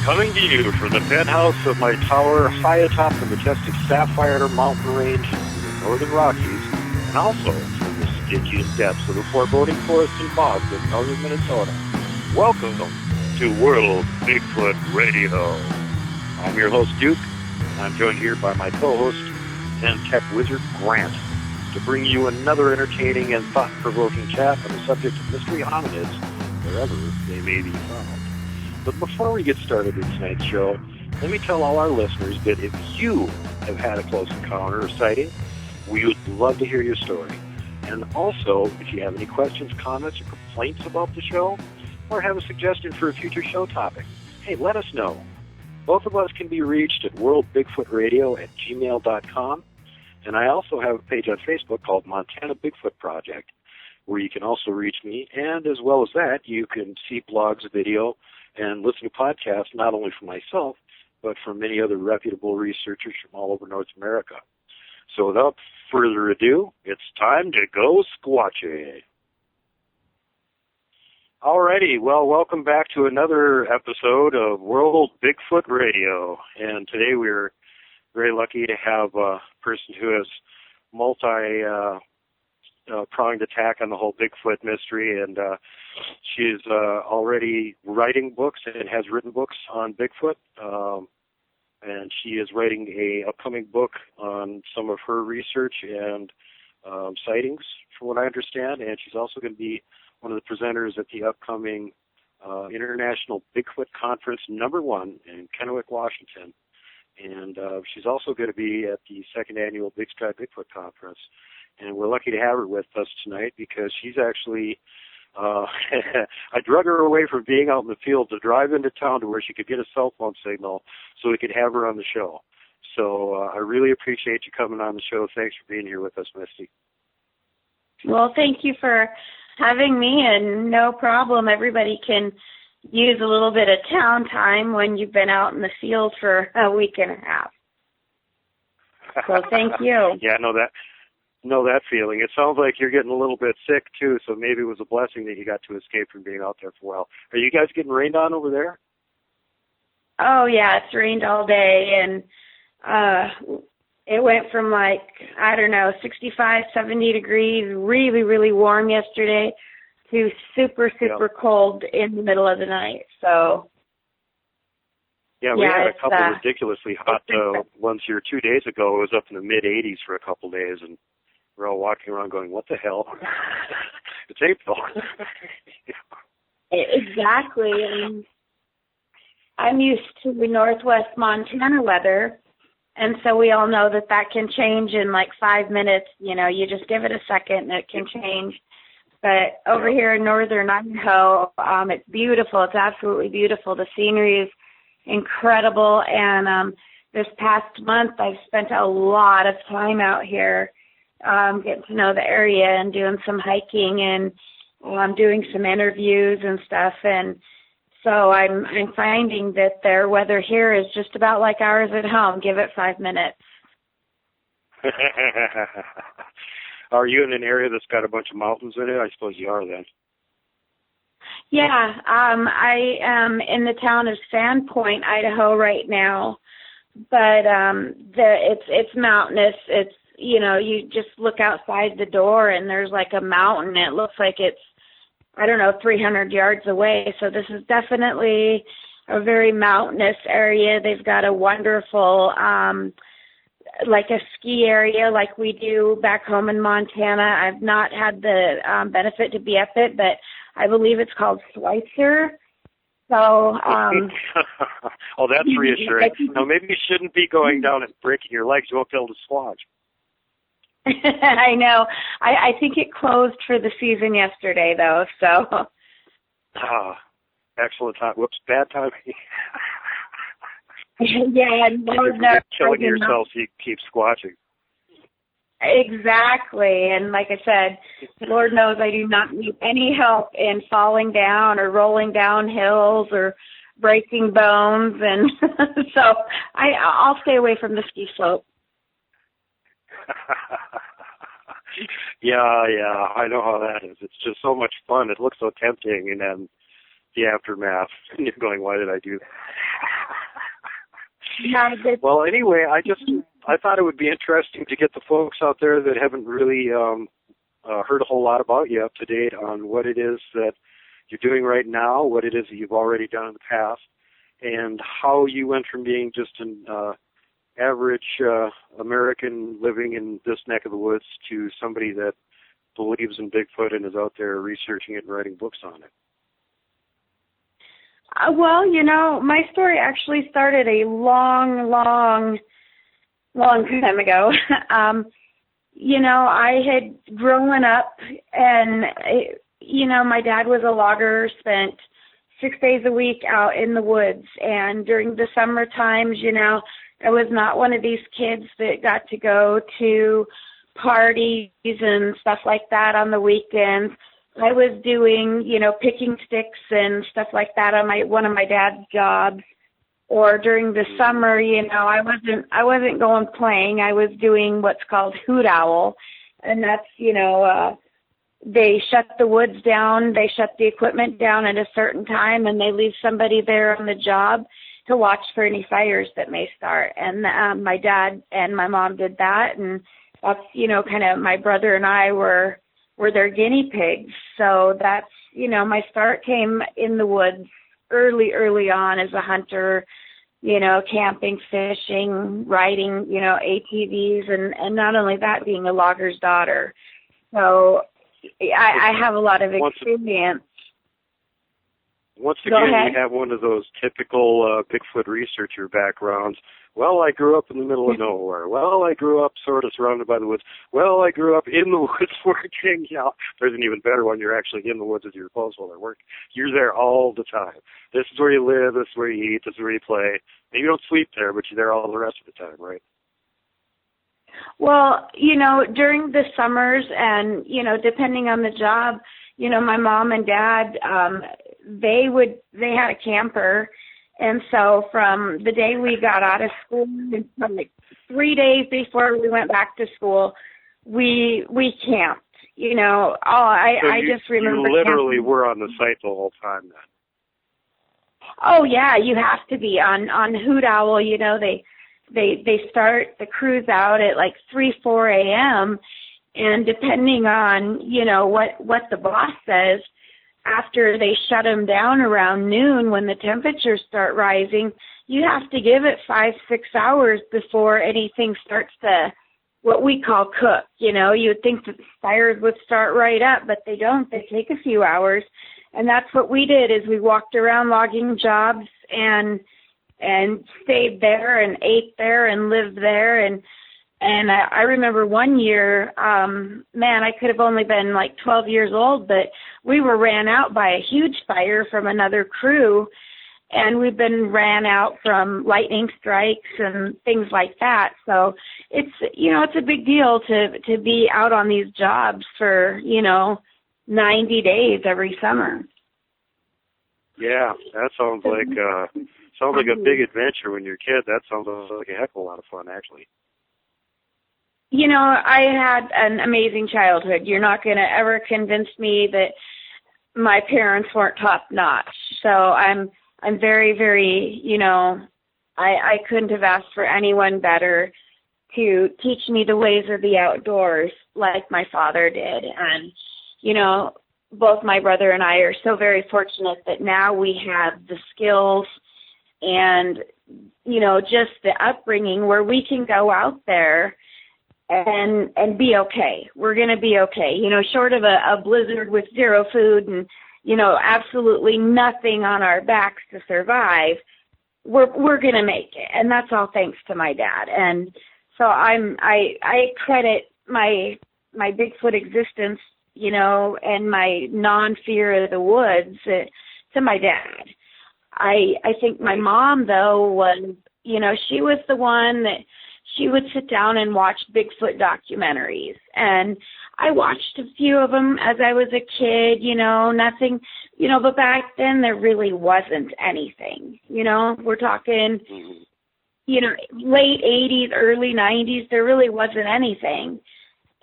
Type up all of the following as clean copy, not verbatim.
Coming to you from the penthouse of my tower high atop the majestic Sapphire Mountain Range in the Northern Rockies, and also from the Stygian depths of the foreboding forests and bogs of northern Minnesota. Welcome to World Bigfoot Radio. I'm your host, Duke. I'm joined here by my co-host and tech wizard, Grant, to bring you another entertaining and thought-provoking chat on the subject of mystery hominids, wherever they may be found. But before we get started with tonight's show, let me tell all our listeners that if you have had a close encounter or sighting, we would love to hear your story. And also, if you have any questions, comments, or complaints about the show, or have a suggestion for a future show topic, hey, let us know. Both of us can be reached at worldbigfootradio@gmail.com, and I also have a page on Facebook called Montana Bigfoot Project, where you can also reach me, and as well as that, you can see blogs, video, and listen to podcasts not only from myself, but from many other reputable researchers from all over North America. So without further ado, it's time to go squatchy. Alrighty, well, welcome back to another episode of World Bigfoot Radio. And today we're very lucky to have a person who has multi-pronged attack on the whole Bigfoot mystery, and she's already writing books and has written books on Bigfoot, and she is writing a upcoming book on some of her research and sightings, from what I understand, and she's also going to be one of the presenters at the upcoming International Bigfoot Conference #1 in Kennewick, Washington, and she's also going to be at the second annual Big Sky Bigfoot Conference. And we're lucky to have her with us tonight because she's actually, I drug her away from being out in the field to drive into town to where she could get a cell phone signal so we could have her on the show. So I really appreciate you coming on the show. Thanks for being here with us, Misty. Well, thank you for having me, and no problem. Everybody can use a little bit of town time when you've been out in the field for a week and a half. So thank you. Yeah, I know that feeling. It sounds like you're getting a little bit sick, too, so maybe it was a blessing that you got to escape from being out there for a while. Are you guys getting rained on over there? Oh, yeah, it's rained all day, and it went from 65, 70 degrees, really, really warm yesterday, to super, super cold in the middle of the night, so... Yeah, we had a couple ridiculously hot ones here 2 days ago. It was up in the mid-80s for a couple days, and we're all walking around going, what the hell? It's April. Exactly. And I'm used to the Northwest Montana weather, and so we all know that can change in 5 minutes. You know, you just give it a second and it can change. But over here in northern Idaho, it's beautiful. It's absolutely beautiful. The scenery is incredible, and this past month I've spent a lot of time out here getting to know the area and doing some hiking and doing some interviews and stuff, and so I'm finding that their weather here is just about like ours at home. Give it 5 minutes. Are you in an area that's got a bunch of mountains in it? I suppose you are then. Yeah, I am in the town of Sandpoint, Idaho right now, but it's mountainous. It's, you just look outside the door and there's a mountain. It looks like it's, 300 yards away. So this is definitely a very mountainous area. They've got a wonderful, a ski area like we do back home in Montana. I've not had the benefit to be up it, but I believe it's called Schweitzer. So, oh, that's reassuring. No, maybe you shouldn't be going down and breaking your legs. You won't be able to swatch. I know. I think it closed for the season yesterday, though. So. Excellent time. Whoops, bad timing. Yeah, Lord knows. Killing yourself so you keep squatching. Exactly, and like I said, Lord knows I do not need any help in falling down or rolling down hills or breaking bones, and so I'll stay away from the ski slope. Yeah, I know how that is. It's just so much fun. It looks so tempting, and then the aftermath, and you're going, why did I do that? Yeah, Well, anyway, I thought it would be interesting to get the folks out there that haven't really heard a whole lot about you up to date on what it is that you're doing right now, what it is that you've already done in the past, and how you went from being just an average American living in this neck of the woods to somebody that believes in Bigfoot and is out there researching it and writing books on it. Well, my story actually started a long time ago. I had grown up and, my dad was a logger, spent 6 days a week out in the woods. And during the summer times, I was not one of these kids that got to go to parties and stuff like that on the weekends. I was doing, picking sticks and stuff like that on one of my dad's jobs. Or during the summer, I wasn't going playing. I was doing what's called hoot owl, and that's, they shut the woods down, they shut the equipment down at a certain time, and they leave somebody there on the job to watch for any fires that may start. And my dad and my mom did that, and that's, kind of my brother and I were their guinea pigs. So that's, my start came in the woods early on as a hunter, camping, fishing, riding, ATVs, and not only that, being a logger's daughter. So I have a lot of experience. Once again, you have one of those typical Bigfoot researcher backgrounds. Well, I grew up in the middle of nowhere. Well, I grew up sort of surrounded by the woods. Well, I grew up in the woods working. There's an even better one. You're actually in the woods with your clothes while they're working. You're there all the time. This is where you live. This is where you eat. This is where you play. And you don't sleep there, but you're there all the rest of the time, right? Well, during the summers and, depending on the job, my mom and dad, they had a camper. And so from the day we got out of school, from like 3 days before we went back to school, we camped. I just remember you literally camping. were on the site the whole time then. Oh yeah, you have to be on Hoot Owl. They start the cruise out at like 3-4 a.m. and depending on what the boss says, after they shut them down around noon when the temperatures start rising, you have to give it 5-6 hours before anything starts to what we call cook. You'd think that the fires would start right up, but they don't. They take a few hours. And that's what we did is we walked around logging jobs and stayed there and ate there and lived there. And I remember one year, I could have only been like 12 years old, but we were ran out by a huge fire from another crew, and we've been ran out from lightning strikes and things like that. So it's a big deal to be out on these jobs for 90 days every summer. Yeah, that sounds like a big adventure when you're a kid. That sounds like a heck of a lot of fun, actually. I had an amazing childhood. You're not going to ever convince me that my parents weren't top notch. So I'm very, very, I couldn't have asked for anyone better to teach me the ways of the outdoors like my father did. And, both my brother and I are so very fortunate that now we have the skills and, just the upbringing where we can go out there and be okay. We're going to be okay. Short of a blizzard with zero food and, absolutely nothing on our backs to survive, we're going to make it. And that's all thanks to my dad. And so I credit my Bigfoot existence, and my non-fear of the woods to my dad. I think my mom, though, was, she was the one that she would sit down and watch Bigfoot documentaries. And I watched a few of them as I was a kid, nothing, but back then there really wasn't anything, we're talking, late 80s, early 90s, there really wasn't anything.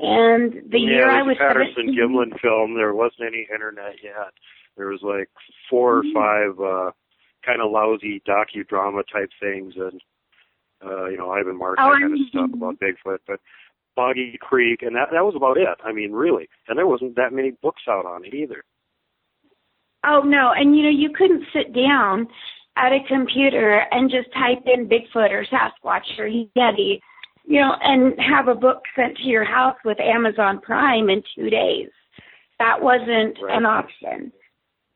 And the year I was Patterson Gimlin film, there wasn't any internet yet. There was like 4 or 5 kind of lousy docudrama type things, and Ivan Mark, that kind of stuff about Bigfoot, but Boggy Creek, and that was about it. I mean, really. And there wasn't that many books out on it either. Oh, no. And, you couldn't sit down at a computer and just type in Bigfoot or Sasquatch or Yeti, and have a book sent to your house with Amazon Prime in 2 days. That wasn't an option.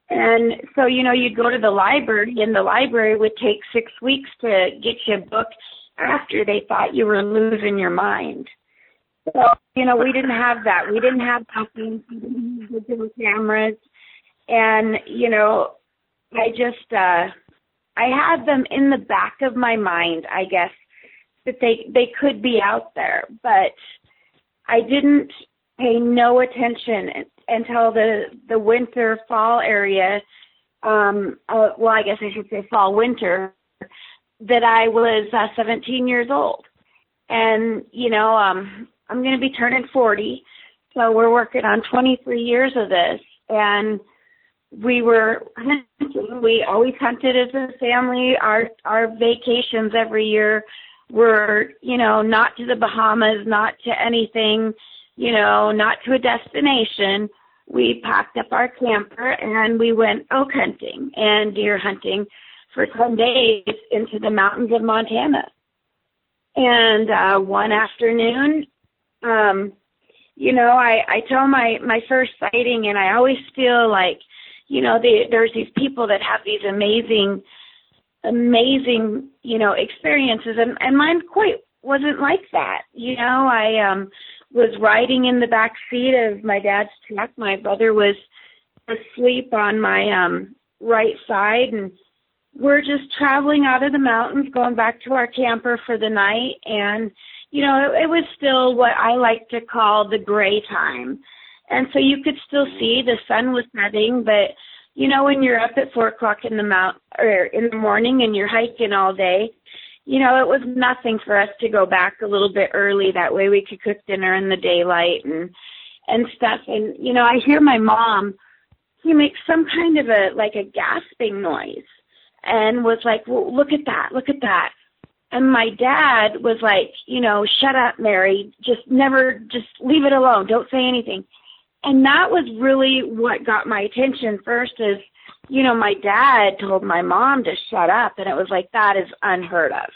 And so, you'd go to the library, and the library would take 6 weeks to get you a book after they thought you were losing your mind. So, we didn't have that. We didn't have copies. We didn't have digital cameras. And, I had them in the back of my mind, I guess, that they could be out there. But I didn't pay no attention until the winter, fall area, I guess I should say fall, winter, that I was 17 years old. And, I'm going to be turning 40, so we're working on 23 years of this. And we were hunting. We always hunted as a family. Our vacations every year were, not to the Bahamas, not to anything, not to a destination. We packed up our camper and we went elk hunting and deer hunting for 10 days into the mountains of Montana. And one afternoon, I tell my first sighting, and I always feel like, there's these people that have these amazing, experiences, and mine quite wasn't like that. I was riding in the back seat of my dad's truck. My brother was asleep on my right side, and we're just traveling out of the mountains, going back to our camper for the night, and it was still what I like to call the gray time. And so you could still see the sun was setting, but, when you're up at 4 o'clock in the morning and you're hiking all day, it was nothing for us to go back a little bit early. That way we could cook dinner in the daylight and stuff. And, I hear my mom, she makes some kind of a gasping noise and was like, well, look at that. And my dad was like, shut up, Mary, just leave it alone. Don't say anything. And that was really what got my attention first is, my dad told my mom to shut up. And it was like, that is unheard of.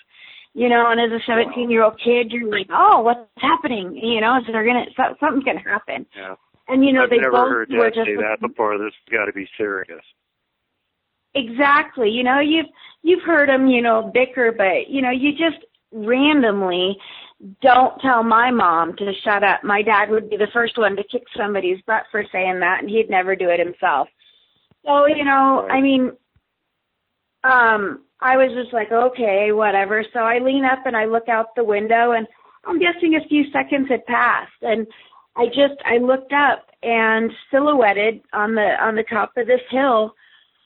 And as a 17-year-old kid, you're like, oh, what's happening? Something's going to happen. Yeah. And, I've they never both heard were Dad just say that before. This has got to be serious. Exactly. You've heard them, bicker, but, you just randomly don't tell my mom to shut up. My dad would be the first one to kick somebody's butt for saying that, and he'd never do it himself. So, I was just like, okay, whatever. So I lean up and I look out the window, and I'm guessing a few seconds had passed, and I looked up, and silhouetted on the top of this hill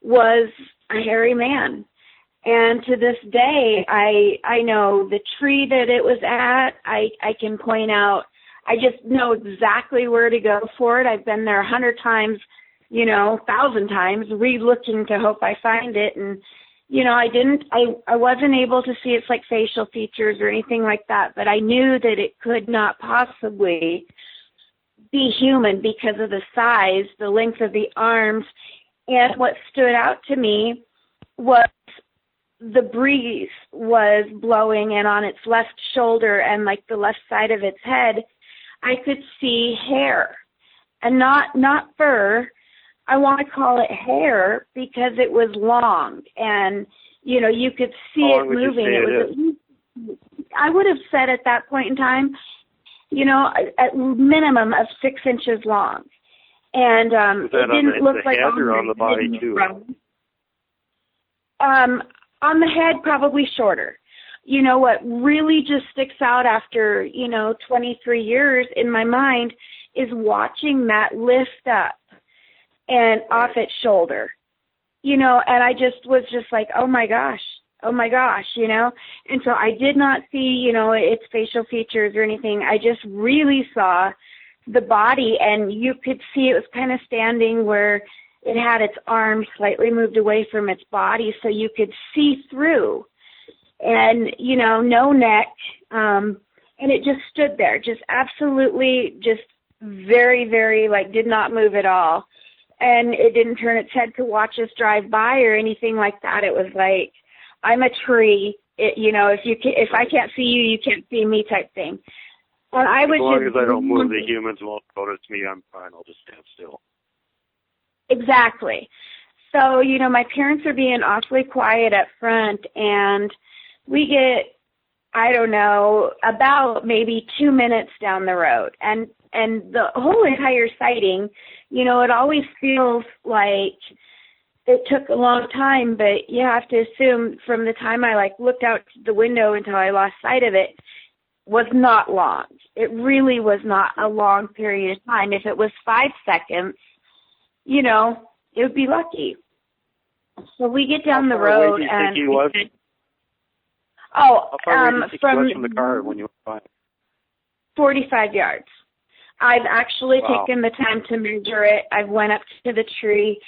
was a hairy man. And to this day, I know the tree that it was at. I can point out. I just know exactly where to go for it. I've been there 100 times, 1,000 times, re-looking to hope I find it. And, I wasn't able to see its facial features or anything like that, but I knew that it could not possibly be human because of the size, the length of the arms. And what stood out to me was the breeze was blowing, and on its left shoulder and the left side of its head, I could see hair, and not fur. I want to call it hair because it was long, and you could see it moving. It was at least, I would have said at that point in time, at minimum of 6 inches long. And it didn't look like on the body too. On the head, probably shorter. What really just sticks out after 23 years in my mind is watching that lift up and off its shoulder. And I just was just like, oh my gosh. And so I did not see its facial features or anything. I just really saw the body, and you could see it was kind of standing where it had its arms slightly moved away from its body, so you could see through. and, you know, no neck. And it just stood there, just absolutely just very, very, like, did not move at all. And it didn't turn its head to watch us drive by or anything like that. It was like, I'm a tree. You know, if I can't see you, you can't see me type thing. And I would as long just, as I don't move, the humans won't notice me. I'm fine. I'll just stand still. Exactly. So, you know, my parents are being awfully quiet up front, and we get, I don't know, about maybe 2 minutes down the road. And the whole entire sighting, you know, it always feels like it took a long time, but you have to assume from the time I, like, looked out the window until I lost sight of it was not long. It really was not a long period of time. If it was 5 seconds, you know, it would be lucky. So we get down the road, and he was? How far away from the car when you were by? 45 yards. I've actually taken the time to measure it. I went up to the tree,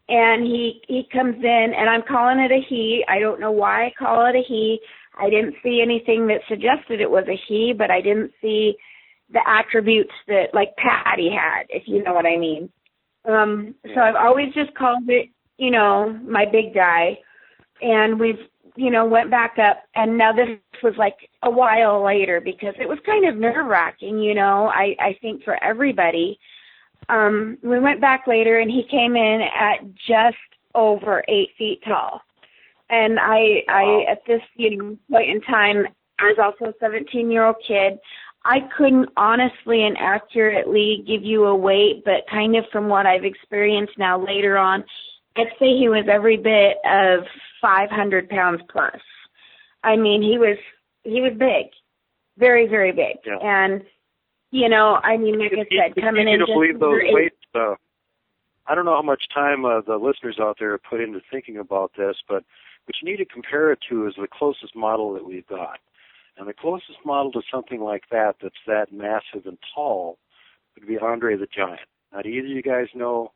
and he comes in, and I'm calling it a he. I don't know why I call it a he. I didn't see anything that suggested it was a he, but I didn't see the attributes that, like, Patty had, if you know what I mean. So I've always just called it, you know, my big guy. And we've, you know, went back up. And now this was like a while later because it was kind of nerve-wracking, you know, I think for everybody. We went back later, and he came in at just over 8 feet tall. And I at this, you know, point in time, I was also a 17-year-old kid. I couldn't honestly and accurately give you a weight, but kind of from what I've experienced now later on, I'd say he was every bit of 500 pounds plus. I mean, he was big, very, very big. Yeah. And, you know, I mean, like I said, coming in just believe those weights. I don't know how much time the listeners out there put into thinking about this, but what you need to compare it to is the closest model that we've got. And the closest model to something like that that's that massive and tall would be Andre the Giant. Now, do either of you guys know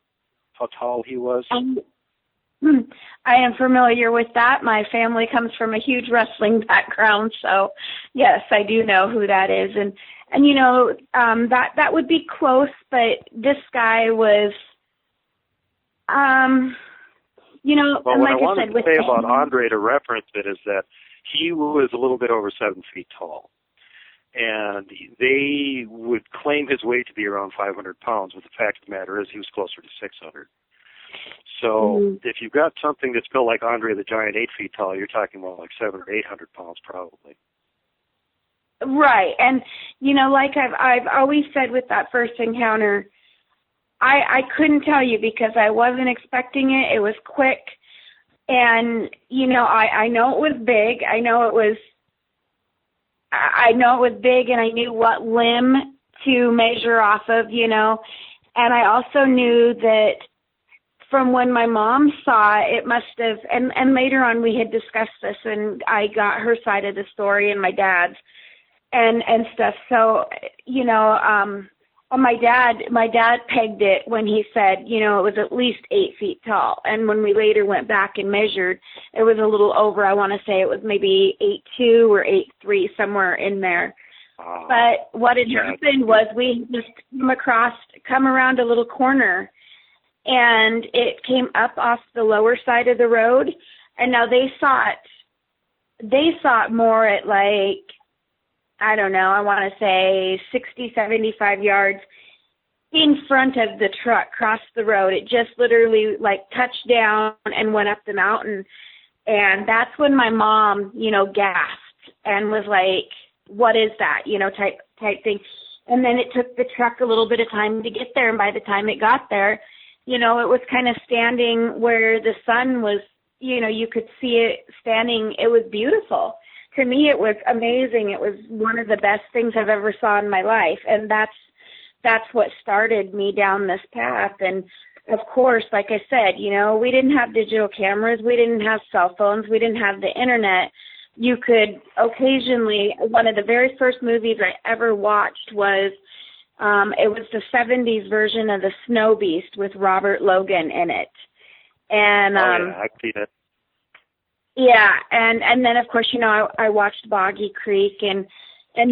how tall he was? I am familiar with that. My family comes from a huge wrestling background, so yes, I do know who that is. And you know, that would be close, but this guy was, you know, well, and what like I wanted said, to say about Andre to reference it is that he was a little bit over 7 feet tall. And they would claim his weight to be around 500 pounds, but the fact of the matter is he was closer to 600. So if you've got something that's built like Andre the Giant, 8 feet tall, you're talking about like 700 or 800 pounds probably. Right. And, you know, like I've always said with that first encounter, I couldn't tell you because I wasn't expecting it. It was quick. And, you know, I know it was big. I know it was big, and I knew what limb to measure off of, you know. And I also knew that from when my mom saw it, it must have, and later on we had discussed this, and I got her side of the story and my dad's and stuff. So, you know, my dad pegged it when he said, you know, it was at least 8 feet tall. And when we later went back and measured, it was a little over. I want to say it was maybe 8'2" or 8'3", somewhere in there. But what had happened was we just come around a little corner, and it came up off the lower side of the road. And now they saw it more at like, I don't know, I want to say 60, 75 yards in front of the truck, crossed the road. It just literally like touched down and went up the mountain. And that's when my mom, you know, gasped and was like, what is that, you know, type thing. And then it took the truck a little bit of time to get there. And by the time it got there, you know, it was kind of standing where the sun was, you know, you could see it standing. It was beautiful. To me, it was amazing. It was one of the best things I've ever saw in my life. And that's what started me down this path. And of course, like I said, you know, we didn't have digital cameras. We didn't have cell phones. We didn't have the internet. You could occasionally, one of the very first movies I ever watched was, it was the 70s version of The Snow Beast with Robert Logan in it. And I've seen it. Yeah, and then of course, you know, I watched Boggy Creek, and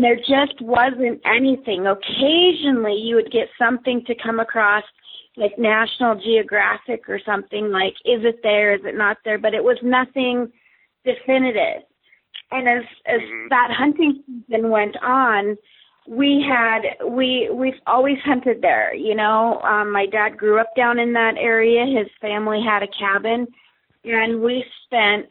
there just wasn't anything. Occasionally you would get something to come across, like National Geographic or something, like, is it there, is it not there? But it was nothing definitive. And as that hunting season went on, we've always hunted there, you know. My dad grew up down in that area. His family had a cabin, and we spent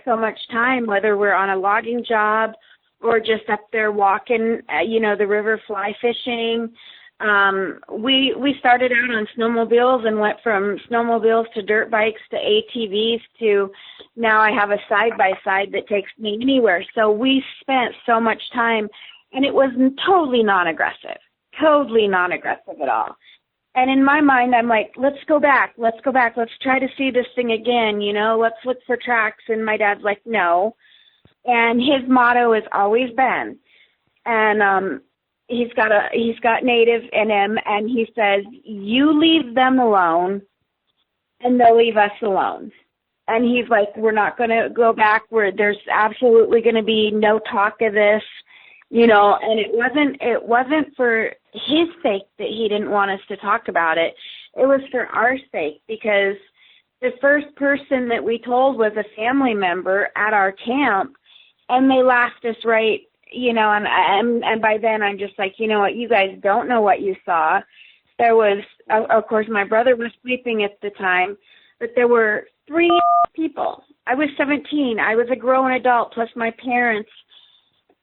so much time, whether we're on a logging job or just up there walking, you know, the river fly fishing. We started out on snowmobiles and went from snowmobiles to dirt bikes to ATVs to now I have a side-by-side that takes me anywhere. So we spent so much time, and it was totally non-aggressive at all. And in my mind, I'm like, let's go back. Let's try to see this thing again, you know, let's look for tracks. And my dad's like, no. And his motto has always been, and he's got Native in him, and he says, you leave them alone, and they'll leave us alone. And he's like, we're not going to go back. There's absolutely going to be no talk of this. You know, and it wasn't for his sake that he didn't want us to talk about it. It was for our sake, because the first person that we told was a family member at our camp, and they laughed us right, you know, and by then I'm just like, you know what, you guys don't know what you saw. There was, of course, my brother was sleeping at the time, but there were 3 people. I was 17. I was a grown adult, plus my parents.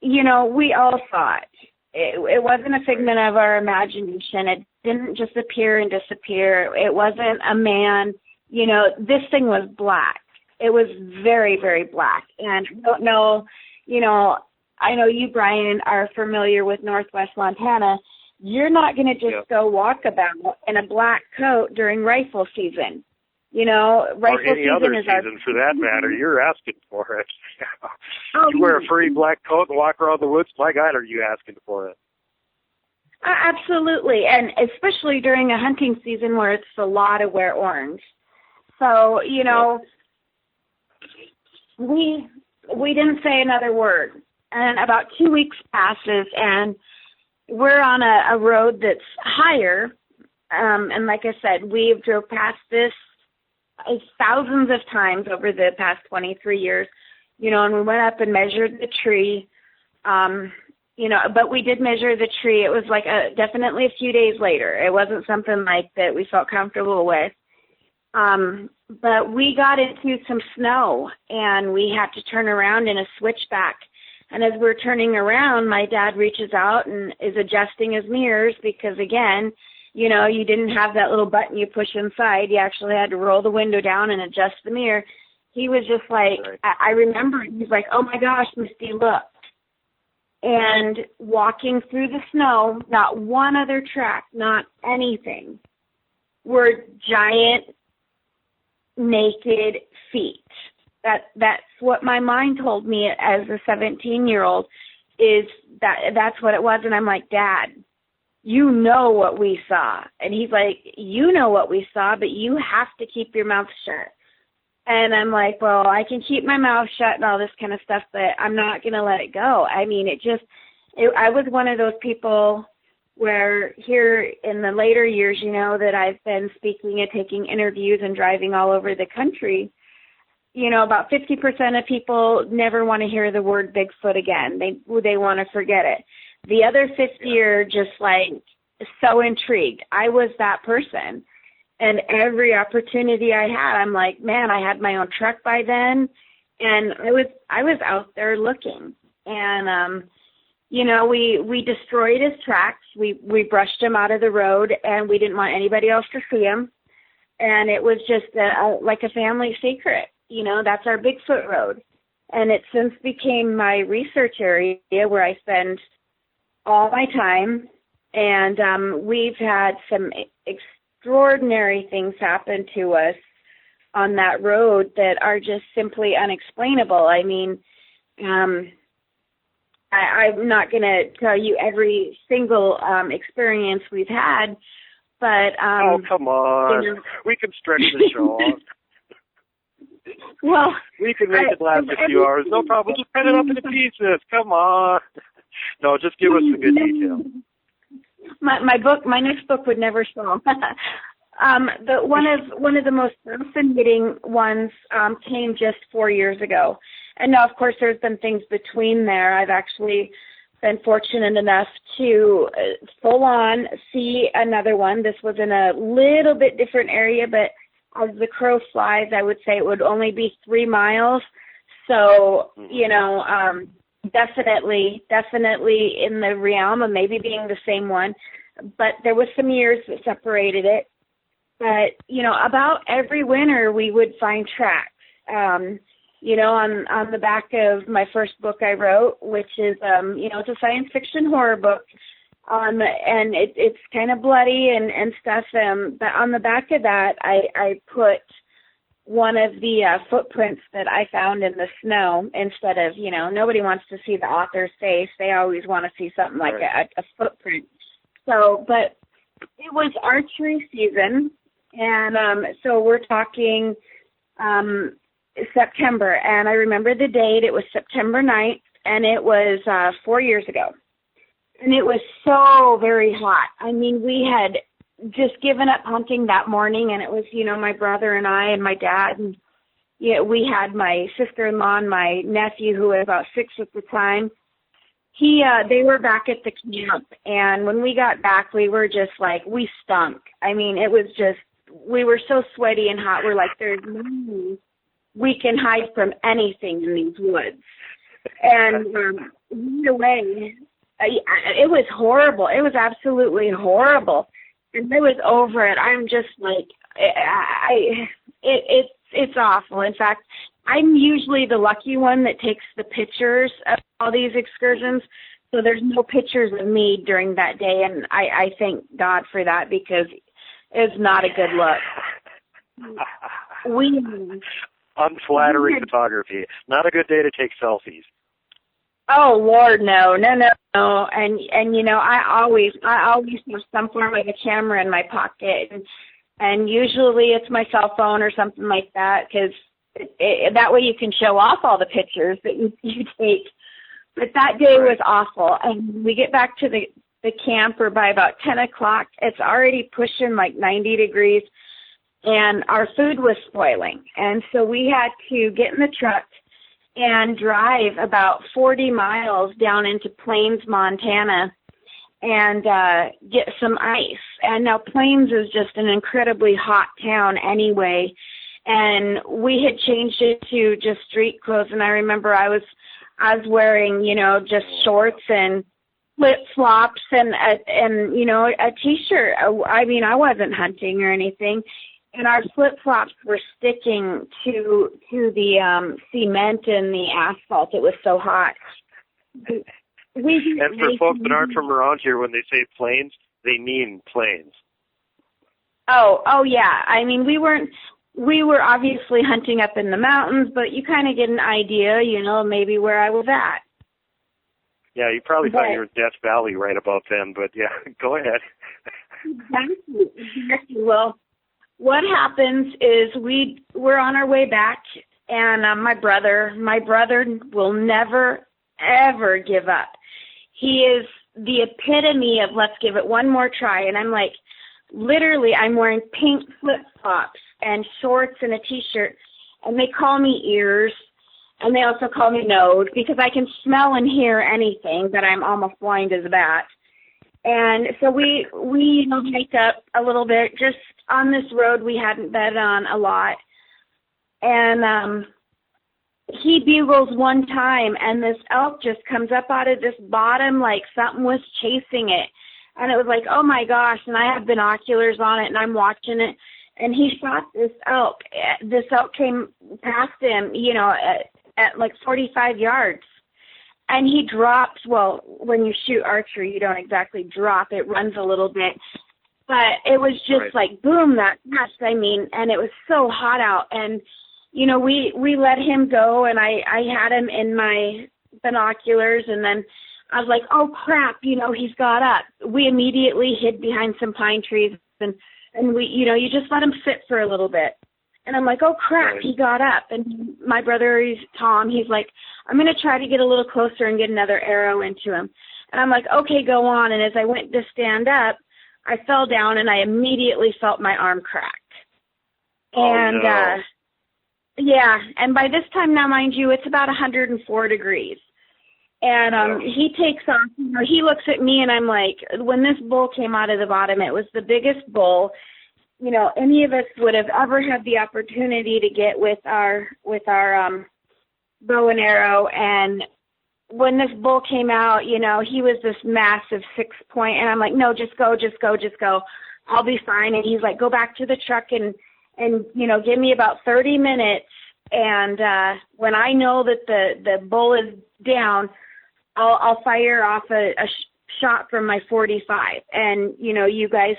You know, we all saw it. It wasn't a figment of our imagination. It didn't just appear and disappear. It wasn't a man. You know, this thing was black. It was very, very black. And I don't know, you know, I know you, Brian, are familiar with Northwest Montana. You're not going to just go walk about in a black coat during rifle season. You know, rifle or any season other is season for that matter. You're asking for it. You wear a furry black coat and walk around the woods. My God, are you asking for it? Absolutely, and especially during a hunting season where it's a lot to wear orange. So, you know, we didn't say another word. And about 2 weeks passes, and we're on a road that's higher. And like I said, we've drove past this thousands of times over the past 23 years, you know, and we went up and measured the tree, you know, but we did measure the tree. It was like definitely a few days later. It wasn't something like that we felt comfortable with. But we got into some snow, and we had to turn around in a switchback. And as we're turning around, my dad reaches out and is adjusting his mirrors because, again, you know, you didn't have that little button you push inside. You actually had to roll the window down and adjust the mirror. He was just like, I remember, he's like, oh, my gosh, Misty, look. And walking through the snow, not one other track, not anything, were giant, naked feet. That's what my mind told me as a 17-year-old, is that's what it was. And I'm like, Dad, you know what we saw. And he's like, you know what we saw, but you have to keep your mouth shut. And I'm like, well, I can keep my mouth shut and all this kind of stuff, but I'm not going to let it go. I mean, I was one of those people where here in the later years, you know, that I've been speaking and taking interviews and driving all over the country, you know, about 50% of people never want to hear the word Bigfoot again. They want to forget it. The other 50 are just like so intrigued. I was that person. And every opportunity I had, I'm like, man, I had my own truck by then, and I was out there looking. And you know, we destroyed his tracks. We brushed him out of the road, and we didn't want anybody else to see him. And it was just like a family secret. You know, that's our Bigfoot road. And it since became my research area where I spend all my time. And we've had some extraordinary things happen to us on that road that are just simply unexplainable. I mean, I'm not going to tell you every single experience we've had, but oh, come on. You know, we can stretch the show. Well, we can make it last a few hours. No problem. Just cut it up into pieces. Come on. No, just give us some good detail. My next book would never sell. One of the most fascinating ones came just 4 years ago. And now, of course, there's been things between there. I've actually been fortunate enough to full on see another one. This was in a little bit different area, but as the crow flies, I would say it would only be 3 miles. So, definitely in the realm of maybe being the same one. But there was some years that separated it. But, about every winter we would find tracks. On the back of my first book I wrote, which is, it's a science fiction horror book, and it's kind of bloody and stuff. But on the back of that, I put one of the footprints that I found in the snow instead of, nobody wants to see the author's face. They always want to see something like a footprint. So, but it was archery season, and so we're talking September, and I remember the date. It was September 9th, and it was 4 years ago. And it was so very hot. I mean, we had just given up hunting that morning, and it was, my brother and I and my dad, and we had my sister-in-law and my nephew, who was about 6 at the time. They were back at the camp, and when we got back, we were just like, we stunk. I mean, it was just, we were so sweaty and hot. We're like, there's no way we can hide from anything in these woods. And either way, it was horrible. It was absolutely horrible. And I was over it. I'm just like, it's awful. In fact, I'm usually the lucky one that takes the pictures of all these excursions. So there's no pictures of me during that day. And I thank God for that, because it's not a good look. Unflattering photography. Not a good day to take selfies. Oh Lord, no. And I always have some form of a camera in my pocket, and usually it's my cell phone or something like that, because that way you can show off all the pictures that you take. But that day was awful, and we get back to the camper by about 10 o'clock. It's already pushing like 90 degrees. And our food was spoiling. And so we had to get in the truck and drive about 40 miles down into Plains, Montana, and get some ice. And now Plains is just an incredibly hot town anyway. And we had changed it to just street clothes. And I remember I was wearing, just shorts and flip-flops and a T-shirt. I mean, I wasn't hunting or anything. And our flip-flops were sticking to the cement and the asphalt. It was so hot. And for folks that aren't from around here, when they say plains, they mean plains. Oh yeah. I mean, we were obviously hunting up in the mountains, but you kind of get an idea, maybe where I was at. Yeah, you probably thought you were in Death Valley right about then, but yeah, go ahead. Exactly. Well, what happens is we're on our way back, and my brother will never, ever give up. He is the epitome of let's give it one more try. And I'm like, literally, I'm wearing pink flip-flops and shorts and a T-shirt, and they call me Ears, and they also call me Nose, because I can smell and hear anything, but I'm almost blind as a bat. And so we hiked up a little bit, just on this road we hadn't been on a lot. And he bugles one time, and this elk just comes up out of this bottom like something was chasing it. And it was like, oh, my gosh, and I have binoculars on it, and I'm watching it. And he shot this elk. This elk came past him, at like 45 yards. And he drops, well, when you shoot archery, you don't exactly drop. It runs a little bit. But it was just like, boom, that fast. I mean, and it was so hot out. And, we let him go, and I had him in my binoculars. And then I was like, oh, crap, he's got up. We immediately hid behind some pine trees. And we, you just let him sit for a little bit. And I'm like, oh, crap, he got up. And my brother, Tom, he's like, I'm going to try to get a little closer and get another arrow into him. And I'm like, okay, go on. And as I went to stand up, I fell down, and I immediately felt my arm crack. And, yeah, and by this time now, mind you, it's about 104 degrees. And he takes off, he looks at me, and I'm like, when this bull came out of the bottom, it was the biggest bull any of us would have ever had the opportunity to get with our bow and arrow. And when this bull came out, he was this massive 6-point, and I'm like, no, just go. I'll be fine. And he's like, go back to the truck and give me about 30 minutes. And when I know that the bull is down, I'll fire off a shot from my 45. And, you guys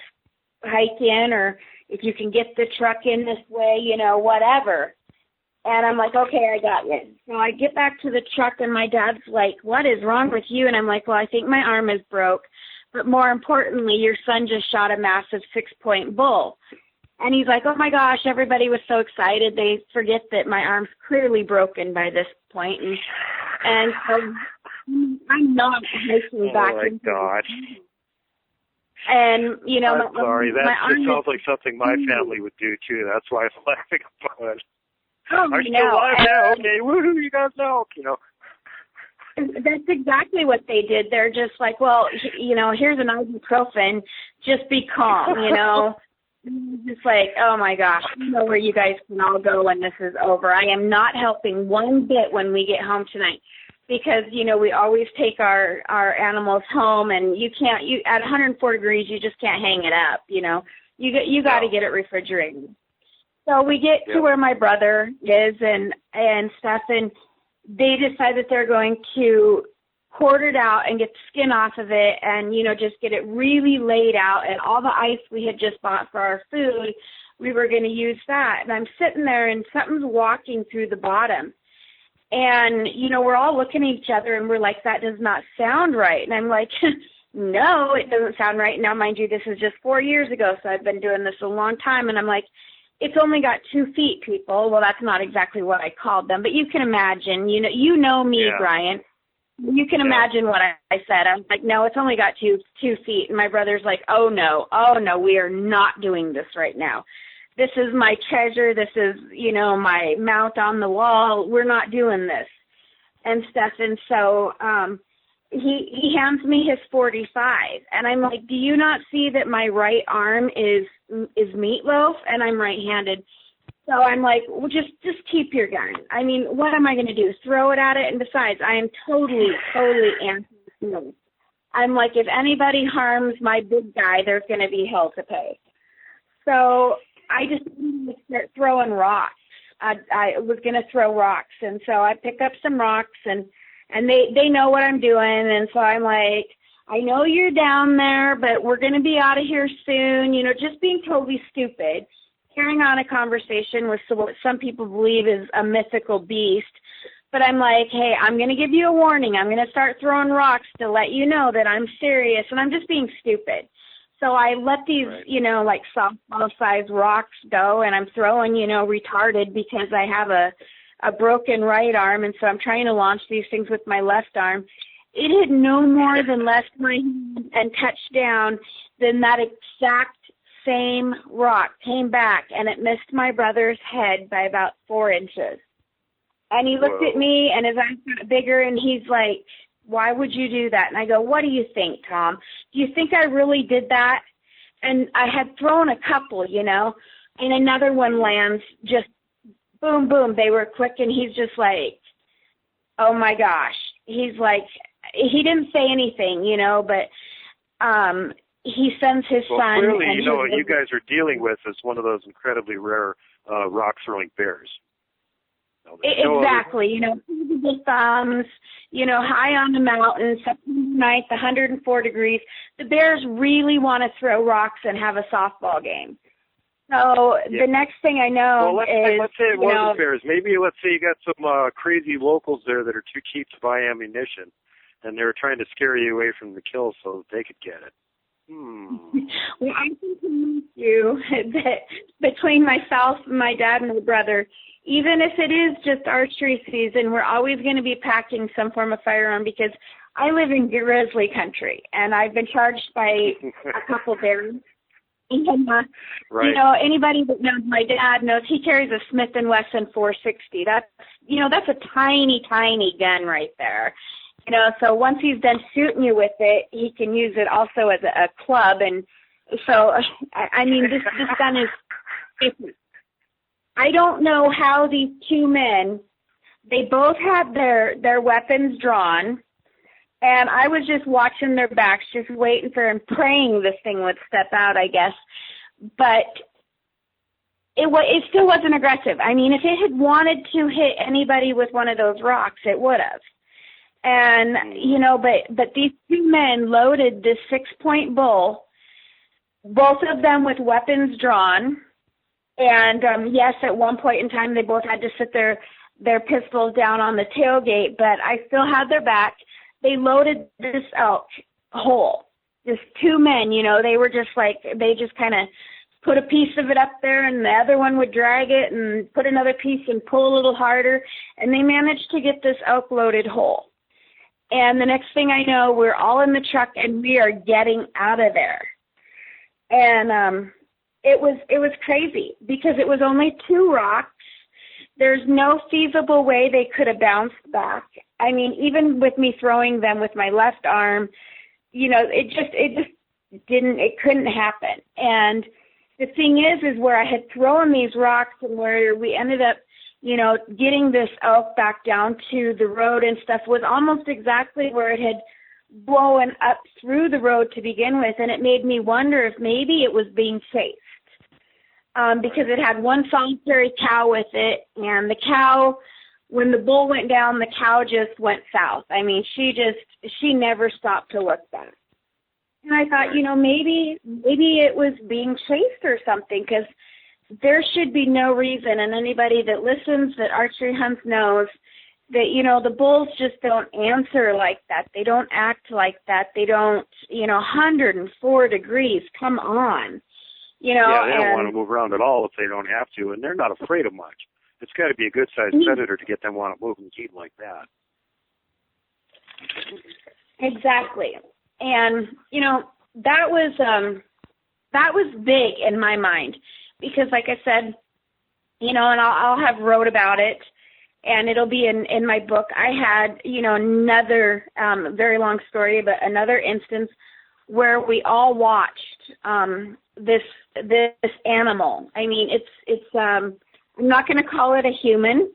hike in, or if you can get the truck in this way, whatever. And I'm like, okay, I got you. So I get back to the truck, and my dad's like, what is wrong with you? And I'm like, well, I think my arm is broke. But more importantly, your son just shot a massive 6-point bull. And he's like, oh, my gosh, everybody was so excited. They forget that my arm's clearly broken by this point. And so I'm not hiking back. Oh, my God. And, I'm sorry. That sounds like something my family would do, too. That's why I'm laughing about it. Oh, I'm still alive now. Okay, woohoo, you guys know. That's exactly what they did. They're just like, well, here's an ibuprofen. Just be calm, Just like, oh, my gosh, where you guys can all go when this is over. I am not helping one bit when we get home tonight. Because, we always take our animals home, and you at 104 degrees, you just can't hang it up, You got to get it refrigerated. So we get to where my brother is and stuff, and they decide that they're going to quarter it out and get the skin off of it and, just get it really laid out. And all the ice we had just bought for our food, we were going to use that. And I'm sitting there, and something's walking through the bottom. And, we're all looking at each other, and we're like, that does not sound right. And I'm like, no, it doesn't sound right. Now, mind you, this is just 4 years ago, so I've been doing this a long time. And I'm like, it's only got 2 feet, people. Well, that's not exactly what I called them. But you can imagine, you know me, Brian. You can imagine what I said. I'm like, no, it's only got 2 feet. And my brother's like, oh, no, we are not doing this right now. This is my treasure. This is, my mount on the wall. We're not doing this and stuff. And so he hands me his 45. And I'm like, do you not see that my right arm is meatloaf? And I'm right-handed. So I'm like, well, just keep your gun. I mean, what am I going to do? Throw it at it? And besides, I am totally anti-smoke. I'm like, if anybody harms my big guy, there's going to be hell to pay. So I just start throwing rocks. I was going to throw rocks. And so I pick up some rocks, and they know what I'm doing. And so I'm like, I know you're down there, but we're going to be out of here soon. Just being totally stupid, carrying on a conversation with what some people believe is a mythical beast. But I'm like, hey, I'm going to give you a warning. I'm going to start throwing rocks to let you know that I'm serious, and I'm just being stupid. So I let these, like softball-sized rocks go, and I'm throwing, retarded because I have a broken right arm, and so I'm trying to launch these things with my left arm. It had no more than left my hand and touched down than that exact same rock came back, and it missed my brother's head by about 4 inches. And he looked at me, and his eyes got bigger, and he's like, why would you do that? And I go, what do you think, Tom? Do you think I really did that? And I had thrown a couple, and another one lands, just boom, boom. They were quick, and he's just like, oh, my gosh. He's like, he didn't say anything, but he sends his son. Clearly, what you guys are dealing with is one of those incredibly rare rock-throwing bears. Exactly, the thumbs, high on the mountain, September 9th, 104 degrees. The bears really want to throw rocks and have a softball game. So the next thing I know let's say it wasn't bears. Maybe let's say you got some crazy locals there that are too cheap to buy ammunition, and they were trying to scare you away from the kill so they could get it. Well, I can promise you that between myself, my dad, and my brother, even if it is just archery season, we're always going to be packing some form of firearm because I live in grizzly country, and I've been charged by a couple bears. And, right. You know, anybody that knows my dad knows he carries a Smith & Wesson 460. That's a tiny, tiny gun right there. You know, so once he's done shooting you with it, he can use it also as a club. And so, I mean, this gun is, I don't know how these two men, they both had their weapons drawn, and I was just watching their backs, just waiting for him, praying this thing would step out, I guess. But it still wasn't aggressive. I mean, if it had wanted to hit anybody with one of those rocks, it would have. And, you know, but these two men loaded this 6-point bull, both of them with weapons drawn. And, yes, at one point in time, they both had to sit their pistols down on the tailgate, but I still had their back. They loaded this elk whole. Just two men, you know, they were just like, they just kind of put a piece of it up there, and the other one would drag it and put another piece and pull a little harder. And they managed to get this elk loaded whole. And the next thing I know, we're all in the truck and we are getting out of there. And it was crazy because it was only two rocks. There's no feasible way they could have bounced back. I mean, even with me throwing them with my left arm, you know, it couldn't happen. And the thing is where I had thrown these rocks and where we ended up, you know, getting this elk back down to the road and stuff was almost exactly where it had blown up through the road to begin with. And it made me wonder if maybe it was being chased. Because it had one solitary cow with it, and the cow, when the bull went down, the cow just went south. I mean, she never stopped to look back. And I thought, you know, maybe it was being chased or something, because there should be no reason, and anybody that listens that archery hunts knows that, you know, the bulls just don't answer like that. They don't act like that. They don't, you know, 104 degrees, come on. You know, yeah, they don't want to move around at all if they don't have to, and they're not afraid of much. It's got to be a good-sized predator to get them want to move and keep like that. Exactly. And, you know, that was big in my mind because, like I said, you know, and I'll have wrote about it, and it'll be in my book. I had, you know, another very long story, but another instance where we all watched this animal. I mean, it's I'm not going to call it a human,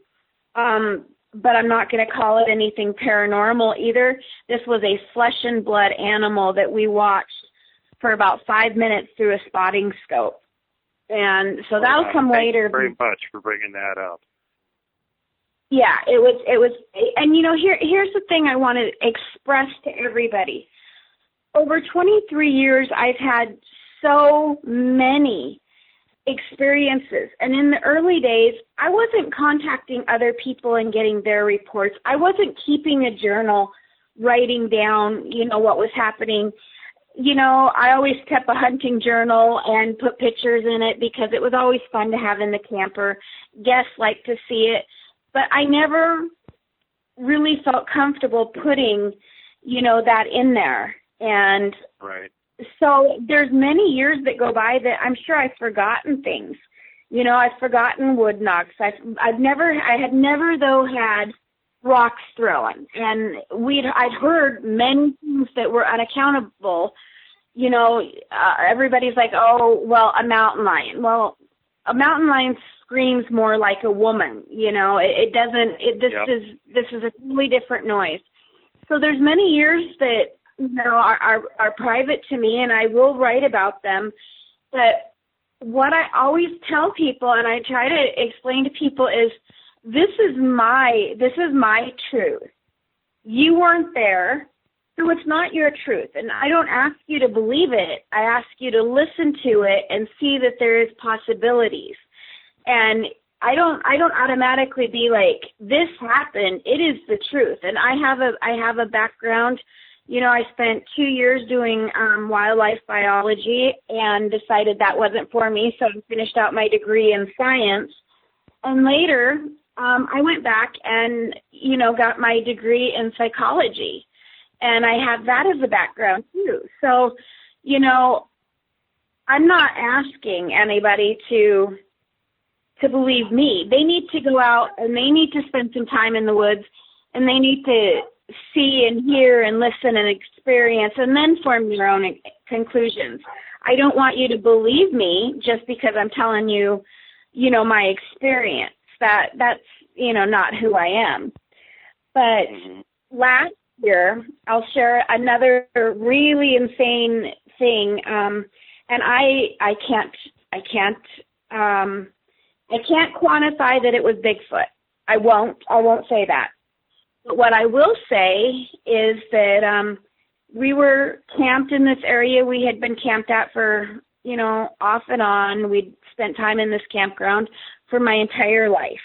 but I'm not going to call it anything paranormal either. This was a flesh and blood animal that we watched for about 5 minutes through a spotting scope. And so that'll come later. Thank you very much for bringing that up. Yeah, it was, and you know, here's the thing I want to express to everybody. Over 23 years, I've had so many experiences. And in the early days, I wasn't contacting other people and getting their reports. I wasn't keeping a journal, writing down, you know, what was happening. You know, I always kept a hunting journal and put pictures in it because it was always fun to have in the camper. Guests like to see it. But I never really felt comfortable putting, you know, that in there. And right. So there's many years that go by that I'm sure I've forgotten things. You know, I've forgotten wood knocks. I had never though had rocks thrown, and I'd heard many things that were unaccountable. You know, everybody's like, oh, well, a mountain lion. Well, a mountain lion screams more like a woman. You know, it doesn't. This is a totally different noise. So there's many years that, you know, are private to me, and I will write about them. But what I always tell people, and I try to explain to people, is this is my truth. You weren't there, so it's not your truth. And I don't ask you to believe it. I ask you to listen to it and see that there is possibilities. And I don't automatically be like, this happened. It is the truth. And I have a background, I spent 2 years doing wildlife biology and decided that wasn't for me, so I finished out my degree in science. And later, I went back and, got my degree in psychology. And I have that as a background, too. So, I'm not asking anybody to believe me. They need to go out and they need to spend some time in the woods, and they need to see and hear and listen and experience and then form your own conclusions. I don't want you to believe me just because I'm telling you, my experience. That's, not who I am. But last year, I'll share another really insane thing. And I can't quantify that it was Bigfoot. I won't say that. But what I will say is that we were camped in this area we had been camped at for, off and on. We'd spent time in this campground for my entire life.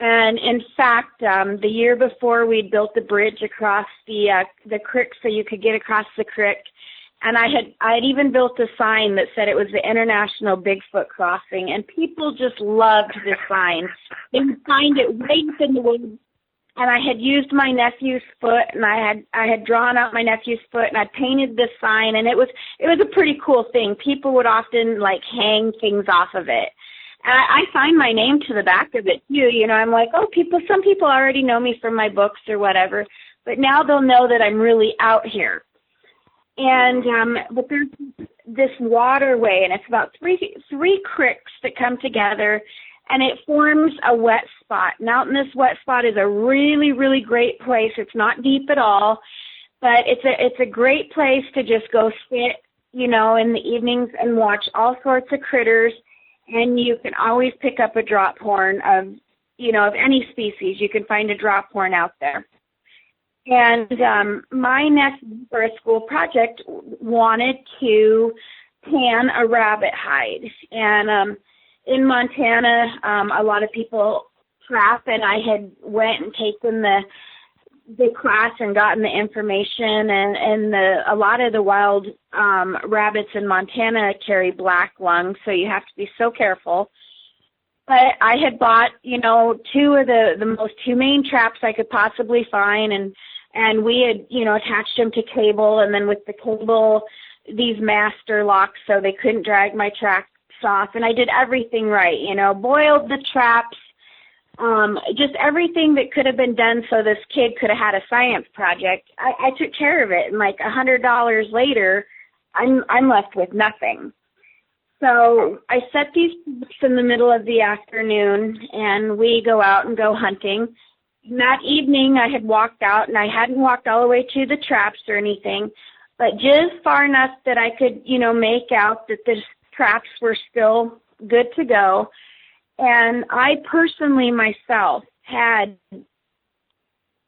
And in fact, the year before, we'd built the bridge across the creek so you could get across the creek. And I had even built a sign that said it was the International Bigfoot Crossing, and people just loved this sign. They would find it right in the woods, and I had used my nephew's foot, and I had drawn out my nephew's foot, and I painted this sign, and it was a pretty cool thing. People would often hang things off of it. And I signed my name to the back of it too. I'm like, some people already know me from my books or whatever, but now they'll know that I'm really out here. And but there's this waterway, and it's about three creeks that come together, and it forms a wet spot. And out in this wet spot is a really, really great place. It's not deep at all, but it's a great place to just go sit, in the evenings and watch all sorts of critters. And you can always pick up a drop horn of any species. You can find a drop horn out there. And my nephew, for a school project, wanted to tan a rabbit hide. And in Montana, a lot of people trap, and I had went and taken the class and gotten the information. And a lot of the wild rabbits in Montana carry black lung, so you have to be so careful. But I had bought, two of the most humane traps I could possibly find, and we had, attached them to cable, and then with the cable, these master locks so they couldn't drag my tracks off. And I did everything right, boiled the traps, just everything that could have been done so this kid could have had a science project. I took care of it, and $100 later, I'm left with nothing. So I set these traps in the middle of the afternoon, and we go out and go hunting. And that evening, I had walked out, and I hadn't walked all the way to the traps or anything, but just far enough that I could, make out that the traps were still good to go. And I personally myself had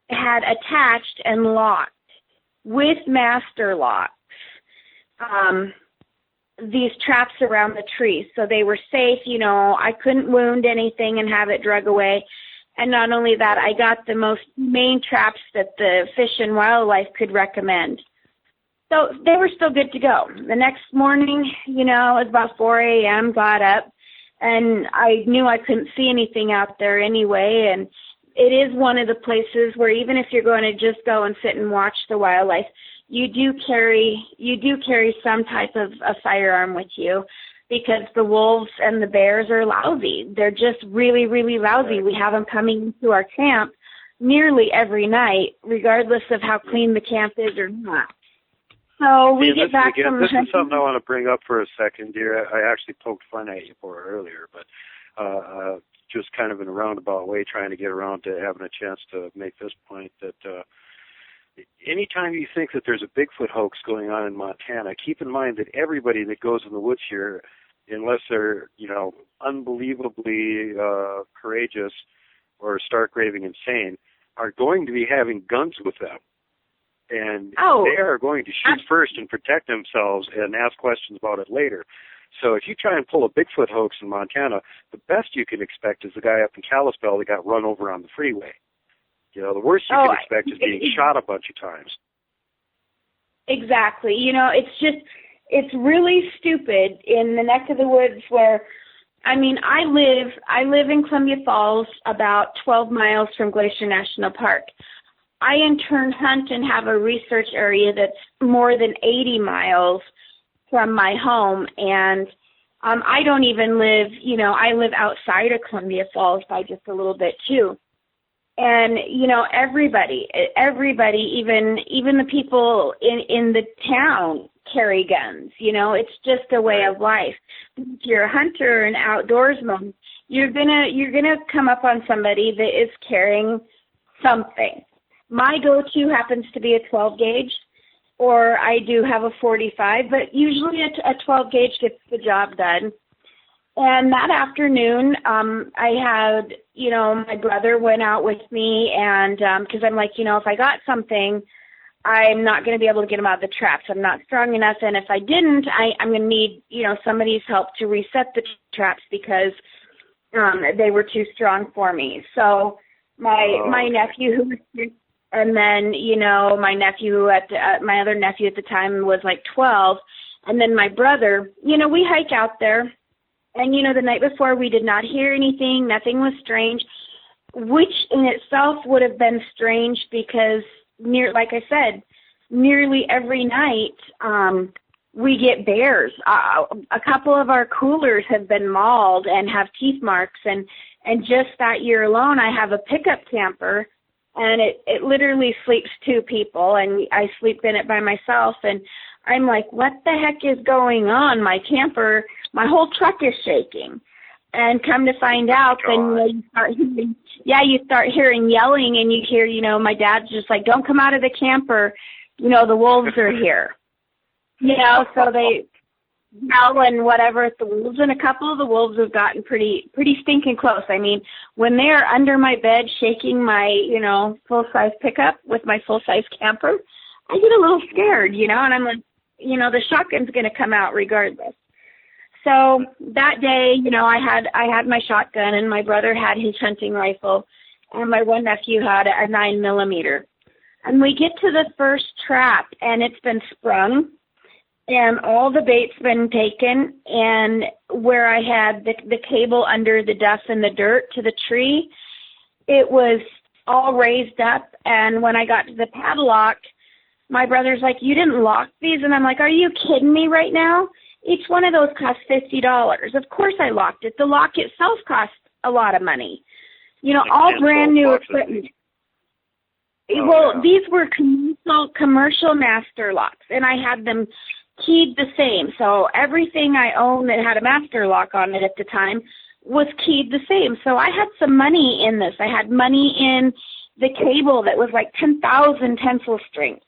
attached and locked with master locks these traps around the trees, so they were safe. I couldn't wound anything and have it drug away. And not only that, I got the most humane traps that the Fish and Wildlife could recommend. So they were still good to go. The next morning, it was about 4 a.m., got up, and I knew I couldn't see anything out there anyway. And it is one of the places where even if you're going to just go and sit and watch the wildlife, you do carry some type of a firearm with you, because the wolves and the bears are lousy. They're just really, really lousy. We have them coming to our camp nearly every night, regardless of how clean the camp is or not. So we get back from the hunting. This is something I want to bring up for a second, dear. I actually poked fun at you for it earlier, but just kind of in a roundabout way, trying to get around to having a chance to make this point that anytime you think that there's a Bigfoot hoax going on in Montana, keep in mind that everybody that goes in the woods here, unless they're, unbelievably courageous or stark raving insane, are going to be having guns with them. And they are going to shoot first and protect themselves and ask questions about it later. So if you try and pull a Bigfoot hoax in Montana, the best you can expect is the guy up in Kalispell that got run over on the freeway. The worst you can expect is being shot a bunch of times. Exactly. It's really stupid in the neck of the woods where, I live in Columbia Falls, about 12 miles from Glacier National Park. I in turn hunt and have a research area that's more than 80 miles from my home, and I don't even live, I live outside of Columbia Falls by just a little bit too. And, everybody, even the people in the town carry guns. It's just a way of life. If you're a hunter and outdoorsman, you're gonna come up on somebody that is carrying something. My go-to happens to be a 12 gauge, or I do have a 45, but usually a 12 gauge gets the job done. And that afternoon, I had, my brother went out with me, and because I'm like, if I got something, I'm not going to be able to get them out of the traps. I'm not strong enough, and if I didn't, I'm going to need, somebody's help to reset the traps because they were too strong for me. So my nephew, who was, and then, my nephew my other nephew at the time was like 12, and then my brother, we hike out there. And, the night before we did not hear anything. Nothing was strange, which in itself would have been strange because, like I said, nearly every night we get bears. A couple of our coolers have been mauled and have teeth marks. And just that year alone, I have a pickup camper, and it literally sleeps 2 people, and I sleep in it by myself. And I'm like, what the heck is going on? My camper, my whole truck is shaking. And come to find out, then you start hearing yelling, and you hear, my dad's just like, don't come out of the camper. The wolves are here. So they yell and whatever at the wolves, and a couple of the wolves have gotten pretty stinking close. I mean, when they're under my bed shaking my, full-size pickup with my full-size camper, I get a little scared, and I'm like, the shotgun's going to come out regardless. So that day, I had my shotgun, and my brother had his hunting rifle, and my one nephew had a 9mm. And we get to the first trap, and it's been sprung, and all the bait's been taken, and where I had the cable under the dust and the dirt to the tree, it was all raised up, and when I got to the padlock, my brother's like, you didn't lock these? And I'm like, are you kidding me right now? Each one of those cost $50. Of course I locked it. The lock itself cost a lot of money. All brand new equipment. These were commercial master locks, and I had them keyed the same. So everything I owned that had a master lock on it at the time was keyed the same. So I had some money in this. I had money in the cable that was like 10,000 tensile strength.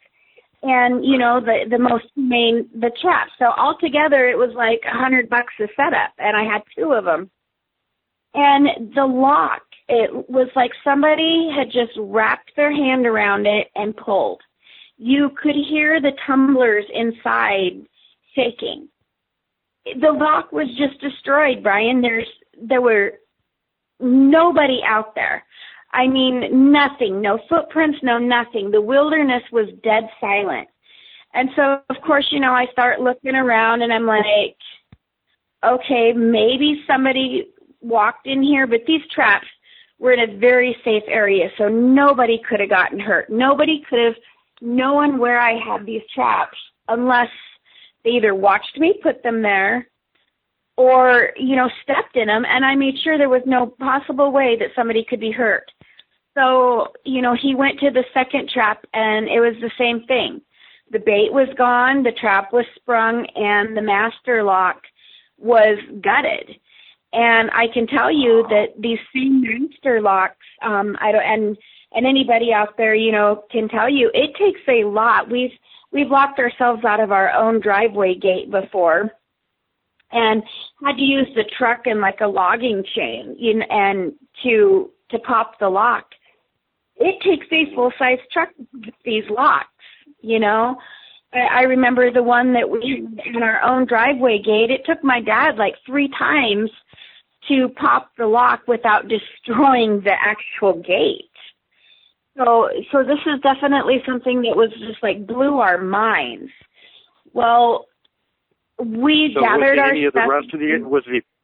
And, the trap. So altogether, it was like $100 a setup, and I had 2 of them. And the lock, it was like somebody had just wrapped their hand around it and pulled. You could hear the tumblers inside shaking. The lock was just destroyed, Brian. There were nobody out there. I mean, nothing, no footprints, no nothing. The wilderness was dead silent. And so, of course, I start looking around, and I'm like, okay, maybe somebody walked in here, but these traps were in a very safe area, so nobody could have gotten hurt. Nobody could have known where I had these traps unless they either watched me put them there or, stepped in them, and I made sure there was no possible way that somebody could be hurt. So, he went to the second trap, and it was the same thing. The bait was gone, the trap was sprung, and the master lock was gutted. And I can tell you that these same master locks, and anybody out there, can tell you, it takes a lot. We've locked ourselves out of our own driveway gate before, and had to use the truck and like a logging chain, and to pop the lock. It takes a full-size truck to get these locks, I remember the one that we had in our own driveway gate. It took my dad like 3 times to pop the lock without destroying the actual gate. So this is definitely something that was just like blew our minds. Well, we gathered our stuff.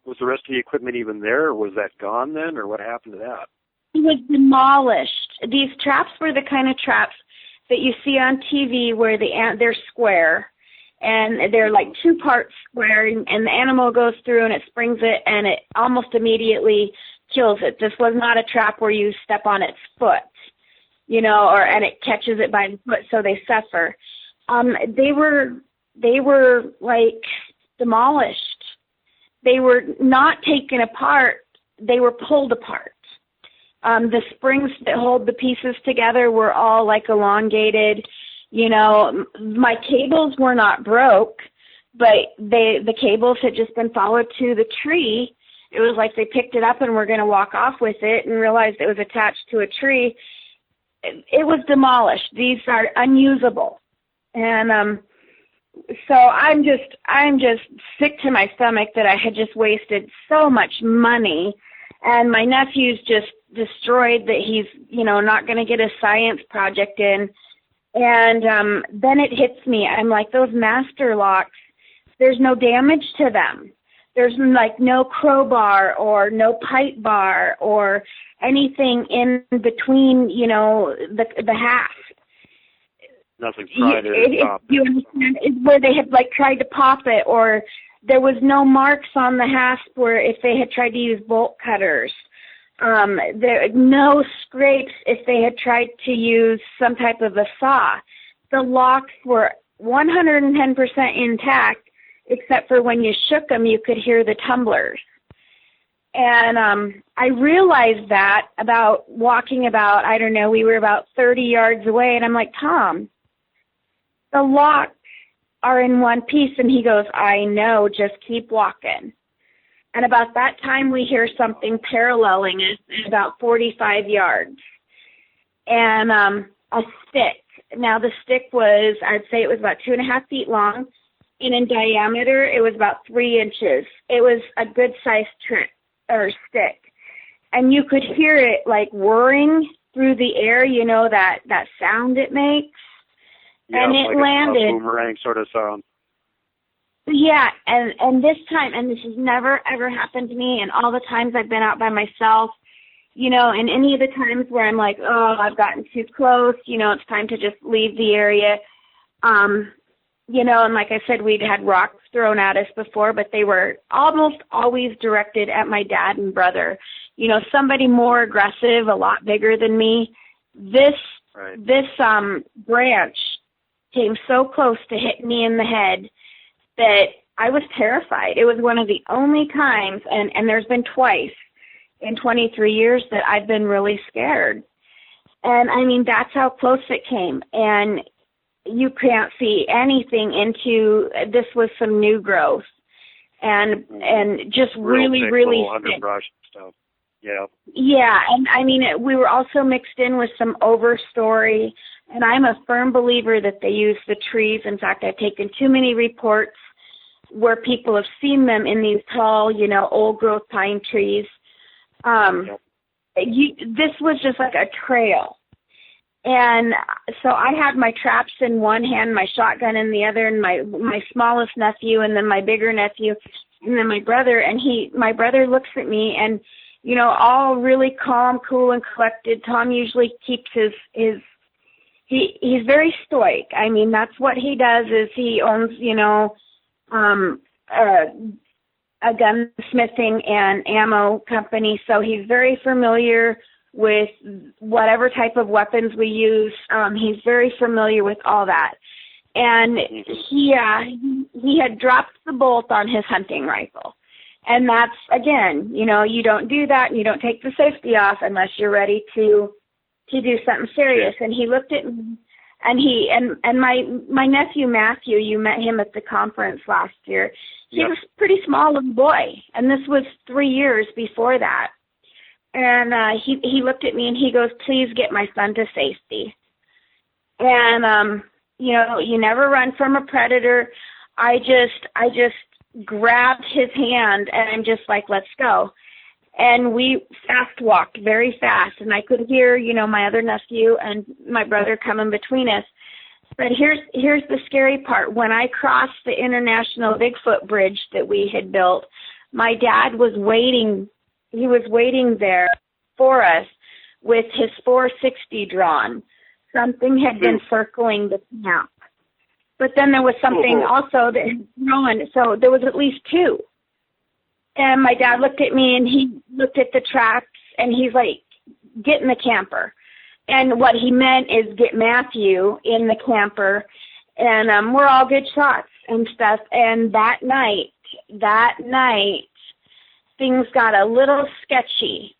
Was the rest of the equipment even there, or was that gone then, or what happened to that? It was demolished. These traps were the kind of traps that you see on TV where they're square, and they're like 2 parts square, and the animal goes through and it springs it, and it almost immediately kills it. This was not a trap where you step on its foot, and it catches it by the foot, so they suffer. They were like demolished. They were not taken apart. They were pulled apart. The springs that hold the pieces together were all like elongated. My cables were not broke, but the cables had just been followed to the tree. It was like they picked it up and were going to walk off with it and realized it was attached to a tree. It was demolished. These are unusable. And so I'm just sick to my stomach that I had just wasted so much money, and my nephew's just destroyed that he's, not going to get a science project in. And then it hits me. I'm like, those master locks, there's no damage to them. There's like no crowbar or no pipe bar or anything in between, the hasp. Nothing fried or popped. You understand? It's where they had like tried to pop it, or there was no marks on the hasp where if they had tried to use bolt cutters. There no scrapes if they had tried to use some type of a saw. The locks were 110% intact, except for when you shook them, you could hear the tumblers. And I realized that about walking about, I don't know, we were about 30 yards away, and I'm like, Tom, the locks are in one piece. And he goes, I know, just keep walking. And about that time, we hear something paralleling us at about 45 yards. And a stick. Now, the stick was, I'd say it was about 2.5 feet long. And in diameter, it was about 3 inches. It was a good-sized stick. And you could hear it, like, whirring through the air, that sound it makes. Yeah, and it like landed. A boomerang sort of sound. Yeah, and this time, and this has never, ever happened to me, and all the times I've been out by myself, and any of the times where I'm like, oh, I've gotten too close, it's time to just leave the area. And like I said, we'd had rocks thrown at us before, but they were almost always directed at my dad and brother. Somebody more aggressive, a lot bigger than me. This branch came so close to hit me in the head that I was terrified. It was one of the only times, and there's been twice in 23 years that I've been really scared. And I mean, that's how close it came. And you can't see anything into, this was some new growth. And just really thick. Underbrush stuff. Yeah. Yeah, and I mean, we were also mixed in with some overstory, and I'm a firm believer that they use the trees. In fact, I've taken too many reports where people have seen them in these tall, old-growth pine trees. This was just like a trail. And so I had my traps in one hand, my shotgun in the other, and my smallest nephew, and then my bigger nephew, and then my brother. And my brother looks at me, and all really calm, cool, and collected. Tom usually keeps he's very stoic. I mean, that's what he does, is he owns, a gunsmithing and ammo company, so he's very familiar with whatever type of weapons we use. He's very familiar with all that. And he had dropped the bolt on his hunting rifle. And that's, again, you don't do that, and you don't take the safety off unless you're ready to do something serious. And he looked at me, and my nephew Matthew, you met him at the conference last year. He was pretty small little boy, and this was 3 years before that. And he looked at me and he goes, "Please get my son to safety." And you never run from a predator. I just grabbed his hand, and I'm just like, "Let's go." and we fast walked very fast, and I could hear, my other nephew and my brother coming between us. But here's the scary part. When I crossed the International Bigfoot Bridge that we had built, my dad was waiting. He was waiting there for us with his 460 drawn. Something had been circling the camp. But then there was something also that had grown. So there was at least two. And my dad looked at me, and he looked at the tracks, and he's like, get in the camper. And what he meant is get Matthew in the camper, and we're all good shots and stuff. And that night, things got a little sketchy.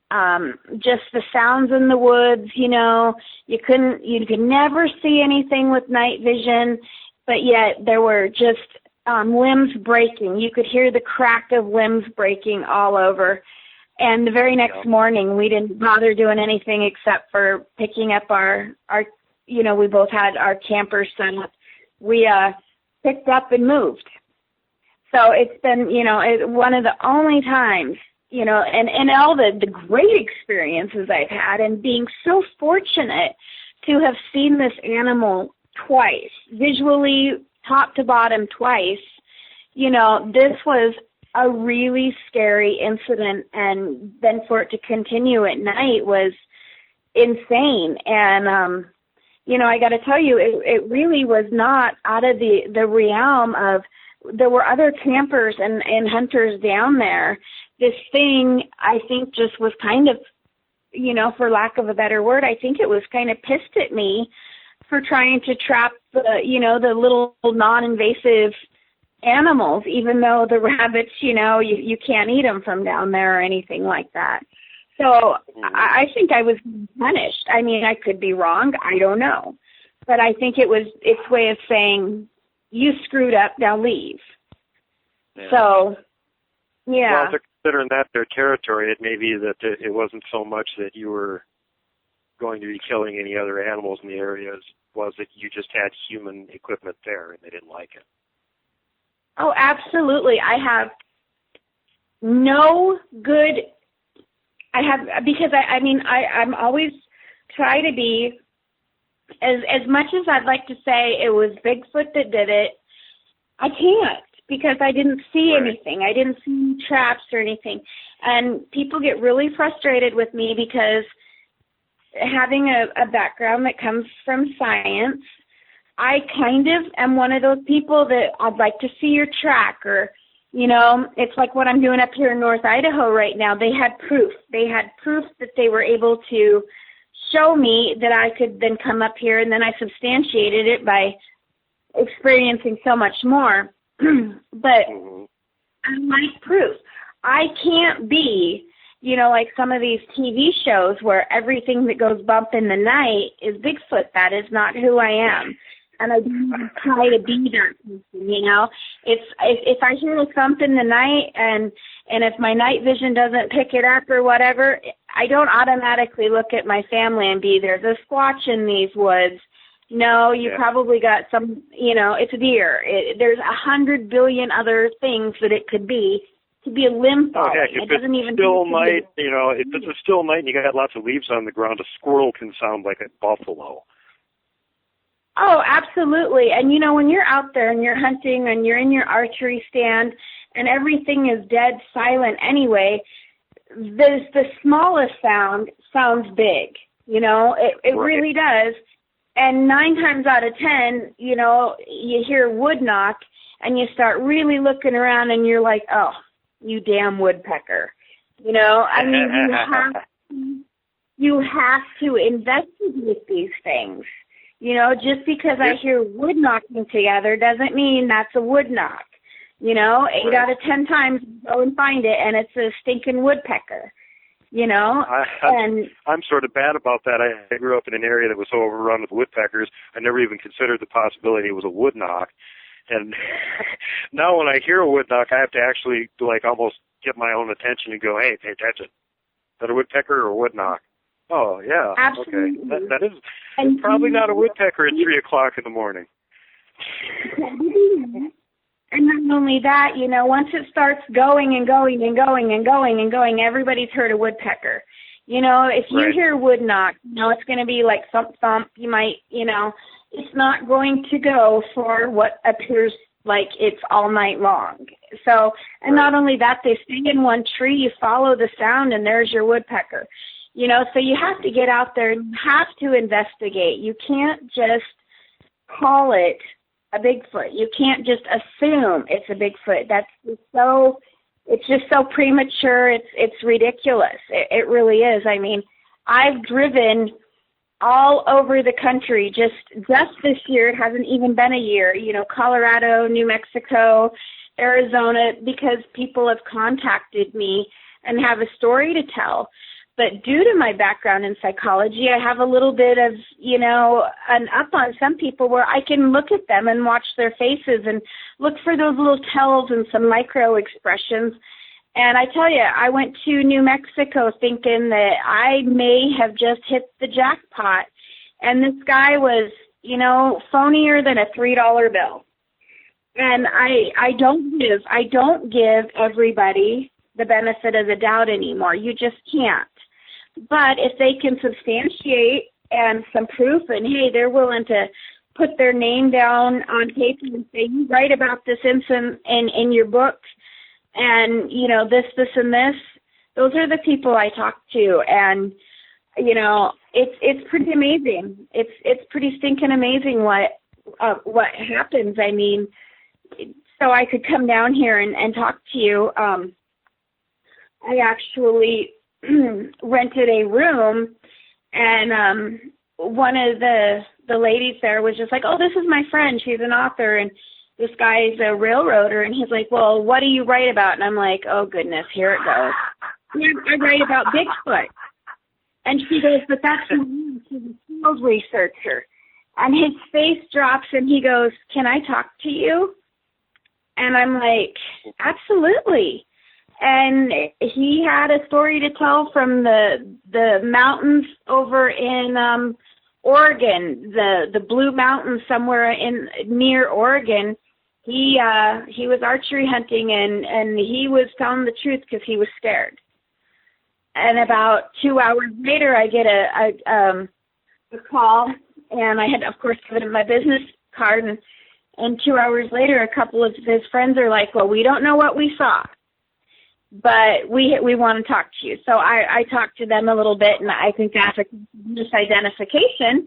Just the sounds in the woods, you could never see anything with night vision, but yet there were just limbs breaking. You could hear the crack of limbs breaking all over. And the very next morning, we didn't bother doing anything except for picking up our we both had our campers set up. We picked up and moved. So it's been, one of the only times, and all the great experiences I've had, and being so fortunate to have seen this animal twice, visually, top to bottom twice. This was a really scary incident, and then for it to continue at night was insane. And, I got to tell you, it really was not out of the realm of, there were other campers and hunters down there. This thing, I think, just was kind of, for lack of a better word, I think it was kind of pissed at me for trying to trap the little non-invasive animals, even though the rabbits, you can't eat them from down there or anything like that. So I think I was punished. I mean, I could be wrong. I don't know. But I think it was its way of saying, you screwed up, now leave. Yeah. So, yeah. Well, considering that their territory, it may be that it wasn't so much that you were going to be killing any other animals in the areas, was that you just had human equipment there and they didn't like it. Oh, absolutely. I'm always try to be, as much as I'd like to say it was Bigfoot that did it, I can't, because I didn't see anything. I didn't see traps or anything. And people get really frustrated with me because having a background that comes from science, I kind of am one of those people that I'd like to see your track, or, it's like what I'm doing up here in North Idaho right now. They had proof. They had proof that they were able to show me that I could then come up here, and then I substantiated it by experiencing so much more. But I like proof. I can't be, like some of these TV shows where everything that goes bump in the night is Bigfoot. That is not who I am. And I don't try to be that person, If I hear a thump in the night and if my night vision doesn't pick it up or whatever, I don't automatically look at my family and be, there's a squatch in these woods. No, you probably got some, it's a deer. There's 100 billion other things that it could be. To be a limb falling. Oh, heck, if it's a still night, if it's a still night and you got lots of leaves on the ground, a squirrel can sound like a buffalo. Oh, absolutely. And, when you're out there and you're hunting and you're in your archery stand and everything is dead silent anyway, the smallest sound sounds big. It really does. And 9 times out of 10, you hear wood knock and you start really looking around and you're like, oh, you damn woodpecker. You have to investigate these things. Just because I hear wood knocking together doesn't mean that's a wood knock. 8 out of 10 times go and find it, and it's a stinking woodpecker. I'm sort of bad about that. I grew up in an area that was so overrun with woodpeckers, I never even considered the possibility it was a wood knock. And now when I hear a wood knock, I have to actually almost get my own attention and go, hey, pay attention. Is that a woodpecker or a wood knock? Oh, yeah. Absolutely. Okay. That is probably not a woodpecker at 3 o'clock in the morning. And not only that, once it starts going and going and going and going and going, everybody's heard a woodpecker. If you hear wood knock, it's going to be like thump thump. You might, it's not going to go for what appears like it's all night long. So, and not only that, they stay in one tree, you follow the sound, and there's your woodpecker. So you have to get out there and you have to investigate. You can't just call it a Bigfoot. You can't just assume it's a Bigfoot. It's just so premature. It's ridiculous. It really is. I mean, I've driven all over the country just this year. It hasn't even been a year. Colorado, New Mexico, Arizona, because people have contacted me and have a story to tell. But due to my background in psychology, I have a little bit of, an up on some people where I can look at them and watch their faces and look for those little tells and some micro expressions. And I tell you, I went to New Mexico thinking that I may have just hit the jackpot. And this guy was, phonier than a $3 bill. And I don't give everybody the benefit of the doubt anymore. You just can't. But if they can substantiate and some proof, and hey, they're willing to put their name down on paper and say, you write about this incident in your book, and this, and this, those are the people I talk to, and it's pretty amazing. It's pretty stinking amazing what happens. I mean, so I could come down here and talk to you. I actually rented a room, and one of the ladies there was just like, oh, this is my friend, she's an author, and this guy's a railroader, and he's like, well, what do you write about? And I'm like, oh goodness, here it goes. I write about Bigfoot. And she goes, but that's me. She's a field researcher. And his face drops and he goes, can I talk to you? And I'm like, absolutely. And he had a story to tell from the mountains over in Oregon, the Blue Mountains somewhere near Oregon. He was archery hunting and he was telling the truth because he was scared. And about 2 hours later, I get a call, and I had, of course, given him my business card. And 2 hours later, a couple of his friends are like, well, we don't know what we saw, but we want to talk to you. So I talked to them a little bit, and I think that's a misidentification.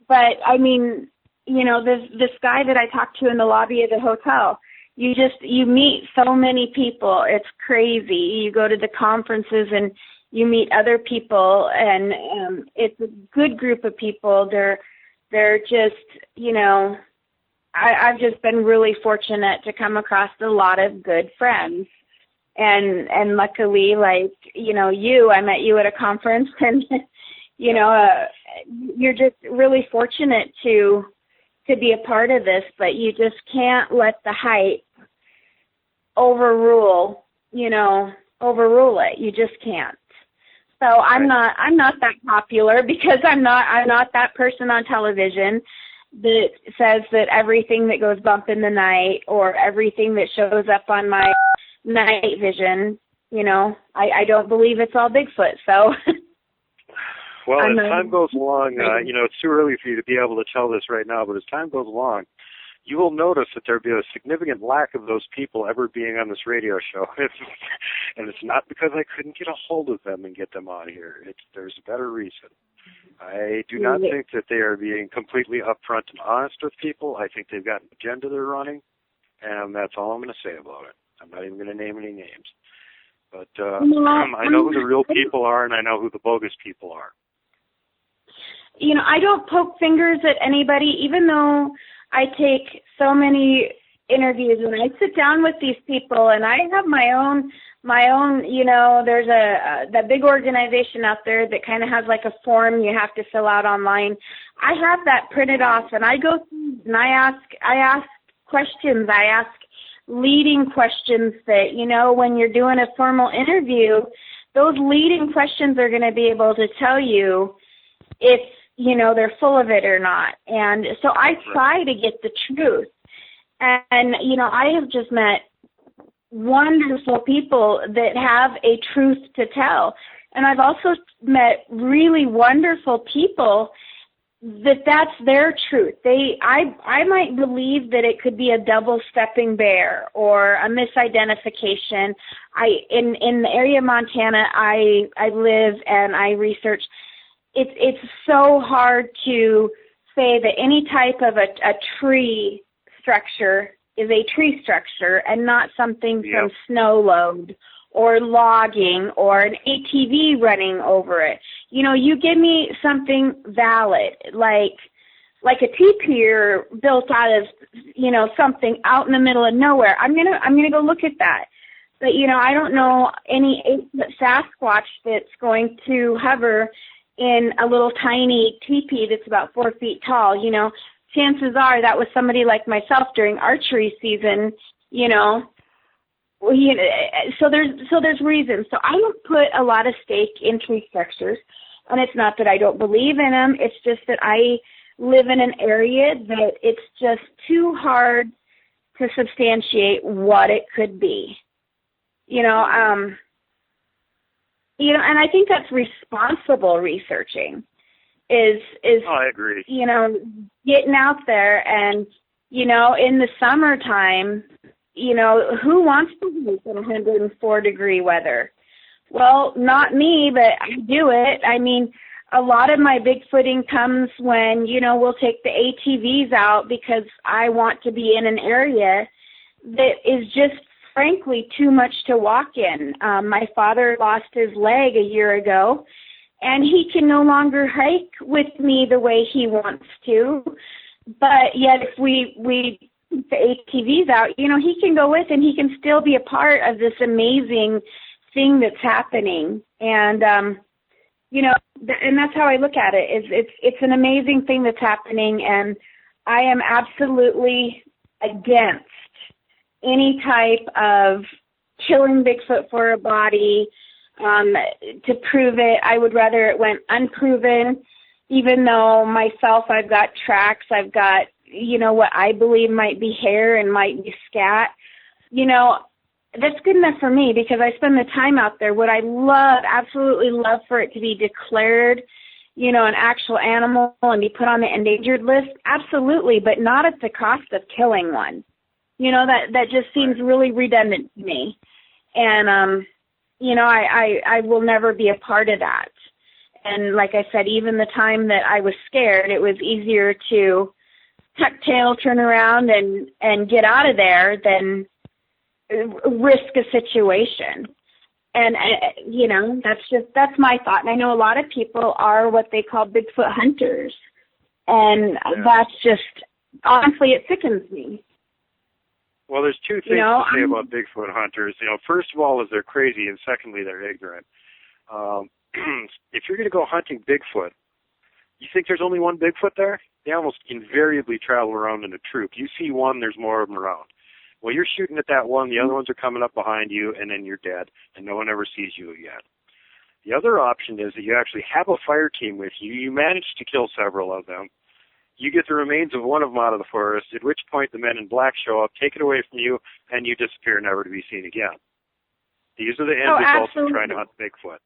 But, I mean, this guy that I talked to in the lobby of the hotel, you meet so many people. It's crazy. You go to the conferences and you meet other people, and it's a good group of people. They're just, I've just been really fortunate to come across a lot of good friends. And luckily, like, I met you at a conference, and, you're just really fortunate to be a part of this, but you just can't let the hype overrule it. You just can't. So I'm not that popular because I'm not that person on television that says that everything that goes bump in the night or everything that shows up on my night vision, I don't believe it's all Bigfoot. So well, as time goes along, it's too early for you to be able to tell this right now, but as time goes along, you will notice that there'll be a significant lack of those people ever being on this radio show. And it's not because I couldn't get a hold of them and get them on here. There's a better reason. I do not think that they are being completely upfront and honest with people. I think they've got an agenda they're running, and that's all I'm going to say about it. I'm not even going to name any names. But I know who the real people are, and I know who the bogus people are. I don't poke fingers at anybody, even though I take so many interviews and I sit down with these people and I have my own, there's that big organization out there that kind of has like a form you have to fill out online. I have that printed off and I go through and I ask questions. I ask leading questions that, when you're doing a formal interview, those leading questions are going to be able to tell you if, they're full of it or not. And so I try to get the truth. And, you know, I have just met wonderful people that have a truth to tell. And I've also met really wonderful people that's their truth. I might believe that it could be a double-stepping bear or a misidentification. In the area of Montana I live and I research, it's so hard to say that any type of a tree structure is a tree structure and not something from snow load or logging or an ATV running over it. You know, you give me something valid, like a teepee built out of, you know, something out in the middle of nowhere. I'm gonna go look at that. But, you know, I don't know any 8-foot Sasquatch that's going to hover in a little tiny teepee that's about 4 feet tall. You know, chances are that was somebody like myself during archery season, you know. Well, so there's reasons. So I don't put a lot of stake in tree structures, and it's not that I don't believe in them. It's just that I live in an area that it's just too hard to substantiate what it could be. You know, and I think that's responsible researching. Is I agree. You know, getting out there and, you know, in the summertime. You know, who wants to hike in 104-degree weather? Well, not me, but I do it. I mean, a lot of my Bigfooting comes when, you know, we'll take the ATVs out because I want to be in an area that is just, frankly, too much to walk in. My father lost his leg a year ago, and he can no longer hike with me the way he wants to. But yet if we the ATVs out, you know, he can go with and he can still be a part of this amazing thing that's happening. And, you know, and that's how I look at it. It's an amazing thing that's happening, and I am absolutely against any type of killing Bigfoot for a body to prove it. I would rather it went unproven, even though myself, I've got tracks, I've got, you know, what I believe might be hair and might be scat. You know, that's good enough for me because I spend the time out there. Would I absolutely love for it to be declared, you know, an actual animal and be put on the endangered list? Absolutely, but not at the cost of killing one. You know, that just seems really redundant to me. And, you know, I will never be a part of that. And like I said, even the time that I was scared, it was easier to tuck tail, turn around, and get out of there than risk a situation. And, you know, that's my thought. And I know a lot of people are what they call Bigfoot hunters. And that's just, honestly, it sickens me. Well, there's two things to say about Bigfoot hunters. You know, first of all, is they're crazy, and secondly, they're ignorant. If you're going to go hunting Bigfoot, you think there's only one Bigfoot there? They almost invariably travel around in a troop. You see one, there's more of them around. Well, you're shooting at that one, the other ones are coming up behind you, and then you're dead, and no one ever sees you again. The other option is that you actually have a fire team with you. You manage to kill several of them. You get the remains of one of them out of the forest, at which point the men in black show up, take it away from you, and you disappear, never to be seen again. These are the end results of trying to hunt Bigfoot.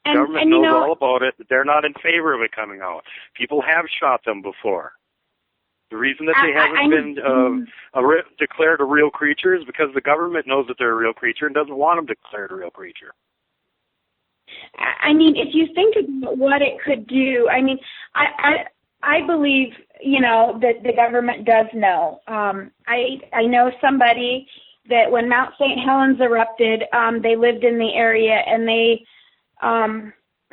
The government knows all about it, but they're not in favor of it coming out. People have shot them before. The reason that they haven't been declared a real creature is because the government knows that they're a real creature and doesn't want them declared a real creature. I mean, if you think about what it could do, I mean, I believe, you know, that the government does know. I know somebody that when Mount St. Helens erupted, they lived in the area, and they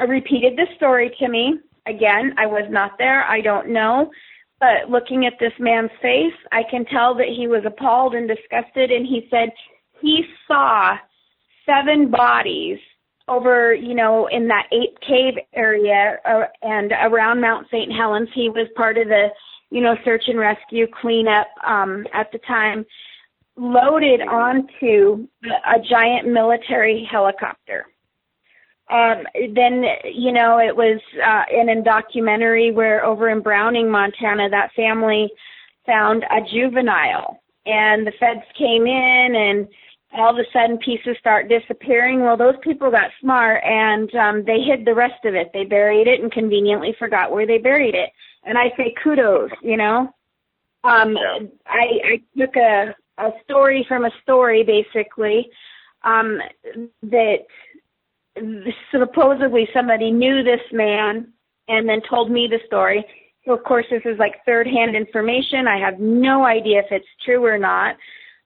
repeated this story to me. Again, I was not there. I don't know. But looking at this man's face, I can tell that he was appalled and disgusted, and he said he saw 7 bodies over, you know, in that 8 cave area and around Mount St. Helens. He was part of the, you know, search and rescue cleanup at the time, loaded onto a giant military helicopter. Then, you know, it was in a documentary where over in Browning, Montana, that family found a juvenile. And the feds came in, and all of a sudden pieces start disappearing. Well, those people got smart, and they hid the rest of it. They buried it and conveniently forgot where they buried it. And I say kudos, you know. I took a story from a story, basically, that supposedly somebody knew this man and then told me the story. So, of course, this is like third-hand information. I have no idea if it's true or not.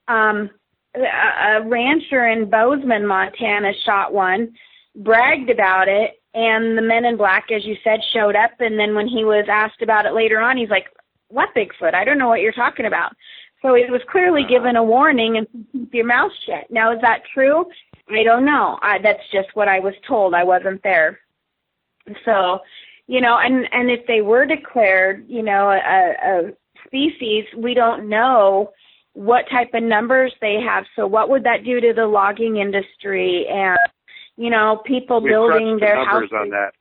A rancher in Bozeman, Montana, shot one, bragged about it, and the men in black, as you said, showed up. And then when he was asked about it later on, he's like, "What Bigfoot? I don't know what you're talking about." So it was clearly given a warning and keep your mouth shut. Now, is that true? I don't know. That's just what I was told. I wasn't there. So, you know, and if they were declared, you know, a species, we don't know what type of numbers they have. So what would that do to the logging industry and, you know, people building their houses? On that.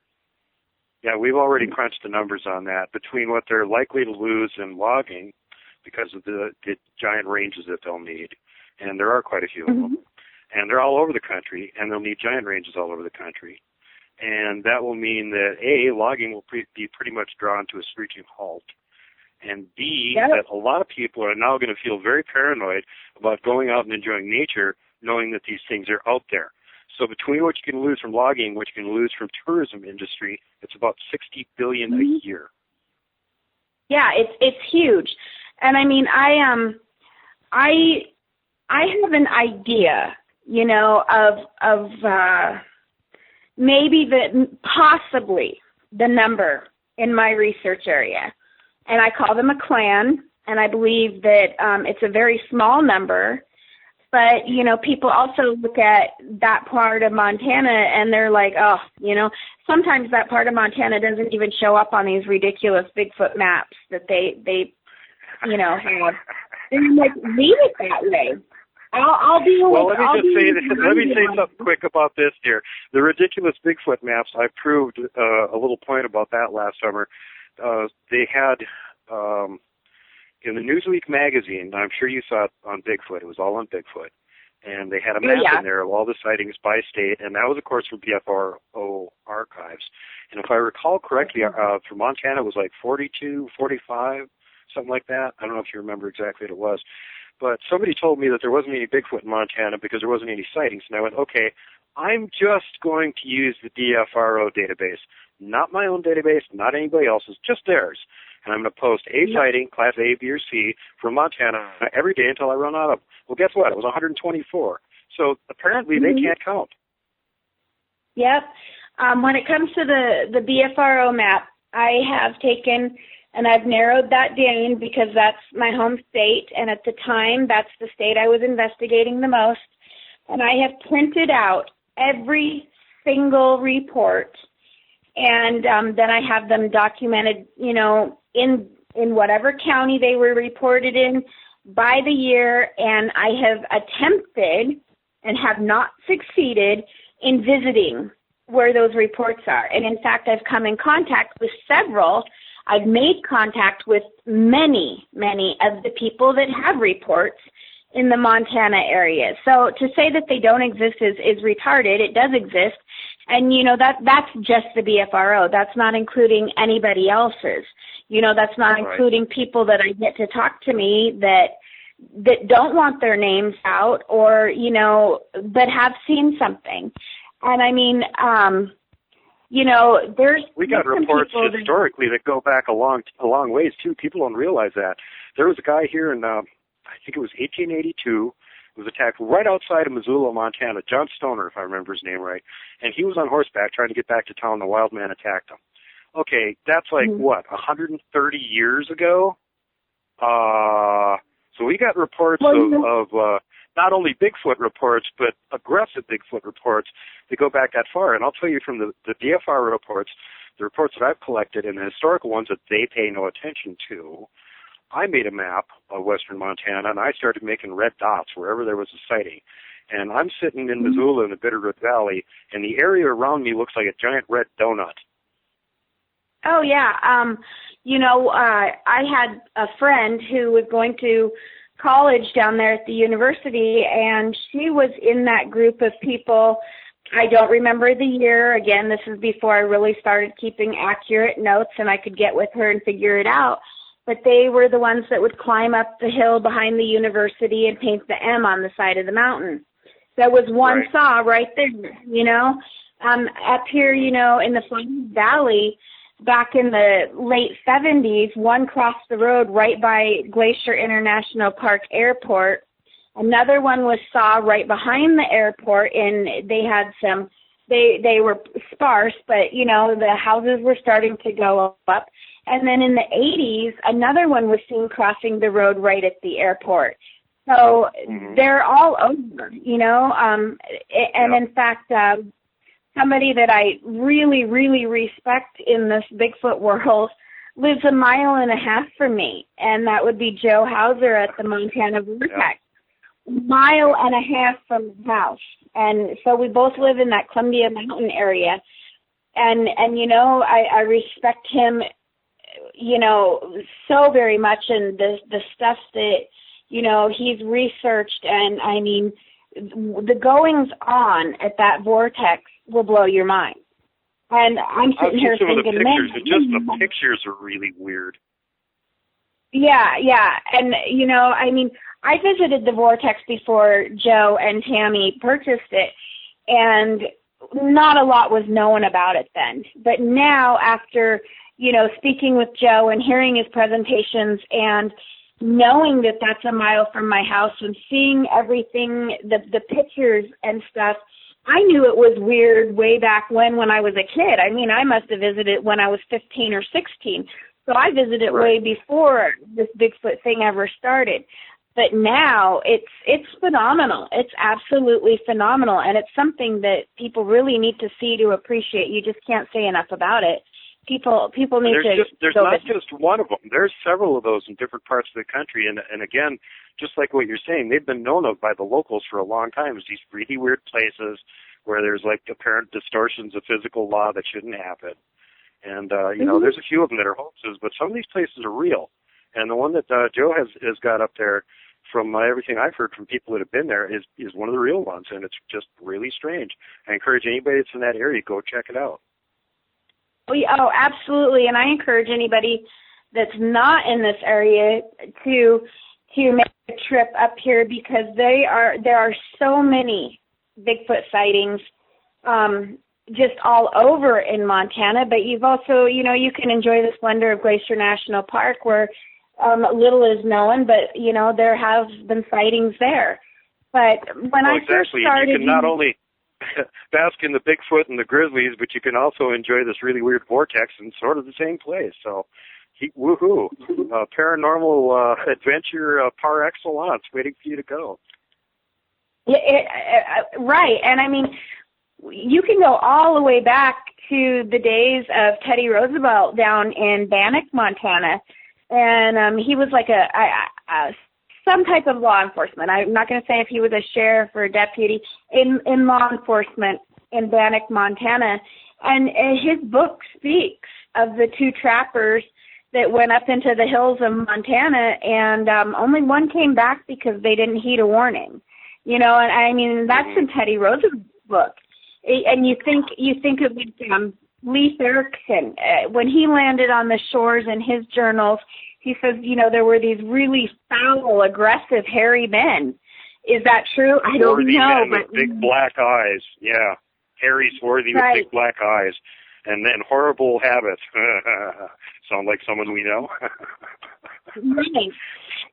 Yeah, we've already crunched the numbers on that between what they're likely to lose in logging because of the giant ranges that they'll need. And there are quite a few of them. And they're all over the country, and they'll need giant ranges all over the country. And that will mean that, A, logging will be pretty much drawn to a screeching halt. And B, that a lot of people are now going to feel very paranoid about going out and enjoying nature, knowing that these things are out there. So between what you can lose from logging, what you can lose from tourism industry, it's about $60 billion a year. Yeah, it's huge. And I mean, I have an idea, you know, of maybe possibly the number in my research area. And I call them a clan, and I believe that it's a very small number. But, you know, people also look at that part of Montana, and they're like, oh, you know, sometimes that part of Montana doesn't even show up on these ridiculous Bigfoot maps that they you know, have. And like, leave it that way. I'll deal with. Well, let me say something quick about this, dear. The ridiculous Bigfoot maps. I proved a little point about that last summer. They had in the Newsweek magazine. I'm sure you saw it on Bigfoot. It was all on Bigfoot, and they had a map in there of all the sightings by state, and that was, of course, from BFRO archives. And if I recall correctly, for Montana, it was like 42, 45. Something like that. I don't know if you remember exactly what it was. But somebody told me that there wasn't any Bigfoot in Montana because there wasn't any sightings. And I went, okay, I'm just going to use the DFRO database. Not my own database, not anybody else's, just theirs. And I'm going to post a sighting, class A, B, or C, from Montana every day until I run out of them. Well, guess what? It was 124. So apparently they can't count. Yep. When it comes to the BFRO map, I have taken... and I've narrowed that down because that's my home state, and at the time, that's the state I was investigating the most. And I have printed out every single report, and then I have them documented, you know, in whatever county they were reported in by the year, and I have attempted and have not succeeded in visiting where those reports are. And in fact, I've come in contact with several. I've made contact with many of the people that have reports in the Montana area. So to say that they don't exist is retarded. It does exist. And, you know, that's just the BFRO. That's not including anybody else's. You know, that's not including people that I get to talk to me that don't want their names out or, you know, but have seen something. And I mean, you know, we got reports historically that go back a long ways too. People don't realize that. There was a guy here in I think it was 1882. Was attacked right outside of Missoula, Montana. John Stoner, if I remember his name right, and he was on horseback trying to get back to town. The wild man attacked him. Okay, that's like what 130 years ago. So we got reports of not only Bigfoot reports, but aggressive Bigfoot reports that go back that far. And I'll tell you from the DFR reports, the reports that I've collected, and the historical ones that they pay no attention to, I made a map of western Montana, and I started making red dots wherever there was a sighting. And I'm sitting in Missoula in the Bitterroot Valley, and the area around me looks like a giant red donut. Oh, yeah. I had a friend who was going to college down there at the university, and she was in that group of people. I don't remember the year. Again, this is before I really started keeping accurate notes and I could get with her and figure it out. But they were the ones that would climb up the hill behind the university and paint the M on the side of the mountain. There was one saw right there, up here, in the Flint Valley. Back in the late 70s, one crossed the road right by Glacier International Park Airport. Another one was saw right behind the airport, and they had they were sparse, but, the houses were starting to go up. And then in the 80s, another one was seen crossing the road right at the airport. So they're all over, and in fact, somebody that I really, really respect in this Bigfoot world lives a mile and a half from me, and that would be Joe Hauser at the Montana Vortex. Mile and a half from the house. And so we both live in that Columbia Mountain area. And I respect him, so very much, and the stuff that, he's researched. And I mean, the goings on at that Vortex will blow your mind. And I'm sitting here thinking, man, the pictures are really weird. Yeah. And, I visited the Vortex before Joe and Tammy purchased it, and not a lot was known about it then. But now, after, speaking with Joe and hearing his presentations and knowing that that's a mile from my house and seeing everything, the pictures and stuff, I knew it was weird way back when I was a kid. I mean, I must have visited when I was 15 or 16. So I visited way before this Bigfoot thing ever started. But now it's phenomenal. It's absolutely phenomenal, and it's something that people really need to see to appreciate. You just can't say enough about it. People need to. There's not just one of them. There's several of those in different parts of the country, and again, just like what you're saying, they've been known of by the locals for a long time as these really weird places where there's like apparent distortions of physical law that shouldn't happen. And there's a few of them that are hoaxes, but some of these places are real. And the one that Joe has got up there, from everything I've heard from people that have been there, is one of the real ones, and it's just really strange. I encourage anybody that's in that area, go check it out. Oh, absolutely, and I encourage anybody that's not in this area to make a trip up here, because there are so many Bigfoot sightings just all over in Montana, but you've also, you can enjoy the splendor of Glacier National Park, where little is known, but, there have been sightings there. But when I first started... You can not only bask in the Bigfoot and the grizzlies, but you can also enjoy this really weird vortex in sort of the same place. So, woohoo. Paranormal adventure par excellence waiting for you to go. Right. And, I mean, you can go all the way back to the days of Teddy Roosevelt down in Bannock, Montana. And he was like some type of law enforcement. I'm not going to say if he was a sheriff or a deputy in law enforcement in Bannock, Montana. And his book speaks of the two trappers that went up into the hills of Montana, and only one came back because they didn't heed a warning. And I mean, that's in Teddy Roosevelt's book. And you think of Lee Thurston, when he landed on the shores in his journals, he says, there were these really foul, aggressive, hairy men. Is that true? I don't know. But with big black eyes, yeah. Hairy, swarthy with big black eyes. And then horrible habits. Sound like someone we know? Right.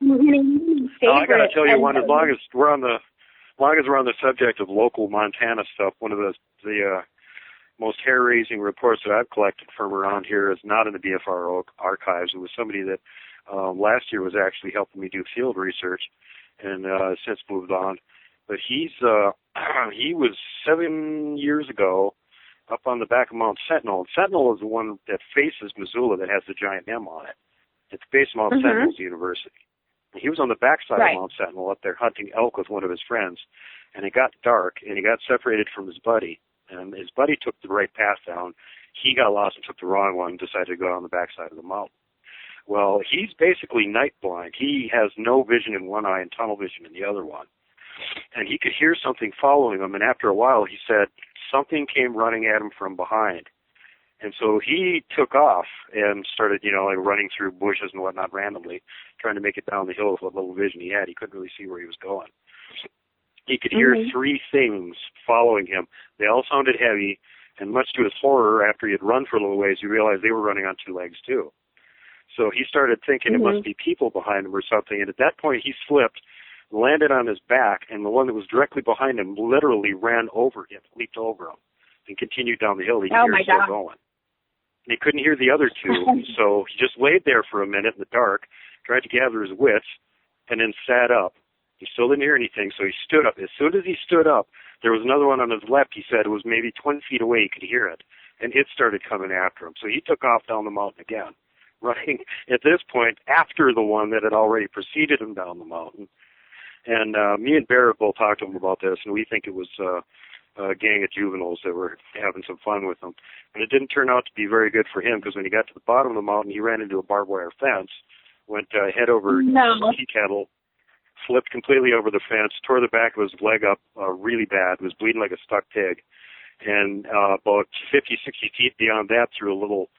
I got to tell you one, as long as we're on the subject of local Montana stuff, one of the most hair-raising reports that I've collected from around here is not in the BFR archives. It was somebody that last year was actually helping me do field research, and since moved on. But he was 7 years ago up on the back of Mount Sentinel. And Sentinel is the one that faces Missoula that has the giant M on it. It's based on Mount Sentinel's University. He was on the backside of Mount Sentinel up there hunting elk with one of his friends, and it got dark, and he got separated from his buddy. And his buddy took the right path down. He got lost and took the wrong one and decided to go on the backside of the mountain. Well, he's basically night blind. He has no vision in one eye and tunnel vision in the other one. And he could hear something following him, and after a while he said something came running at him from behind. And so he took off and started, like running through bushes and whatnot randomly, trying to make it down the hill with what little vision he had. He couldn't really see where he was going. He could hear three things following him. They all sounded heavy, and much to his horror, after he had run for a little ways, he realized they were running on two legs too. So he started thinking it must be people behind him or something, and at that point he slipped, landed on his back, and the one that was directly behind him literally ran over him, leaped over him, and continued down the hill. He could hear him still going. And he couldn't hear the other two, so he just laid there for a minute in the dark, tried to gather his wits, and then sat up. He still didn't hear anything, so he stood up. As soon as he stood up, there was another one on his left. He said it was maybe 20 feet away. He could hear it, and it started coming after him. So he took off down the mountain again, running at this point after the one that had already preceded him down the mountain. And me and Bear both talked to him about this, and we think it was a gang of juveniles that were having some fun with him. And it didn't turn out to be very good for him, because when he got to the bottom of the mountain, he ran into a barbed wire fence, went head over tea kettle, flipped completely over the fence, tore the back of his leg up really bad, was bleeding like a stuck pig. And about 50, 60 feet beyond that, through a little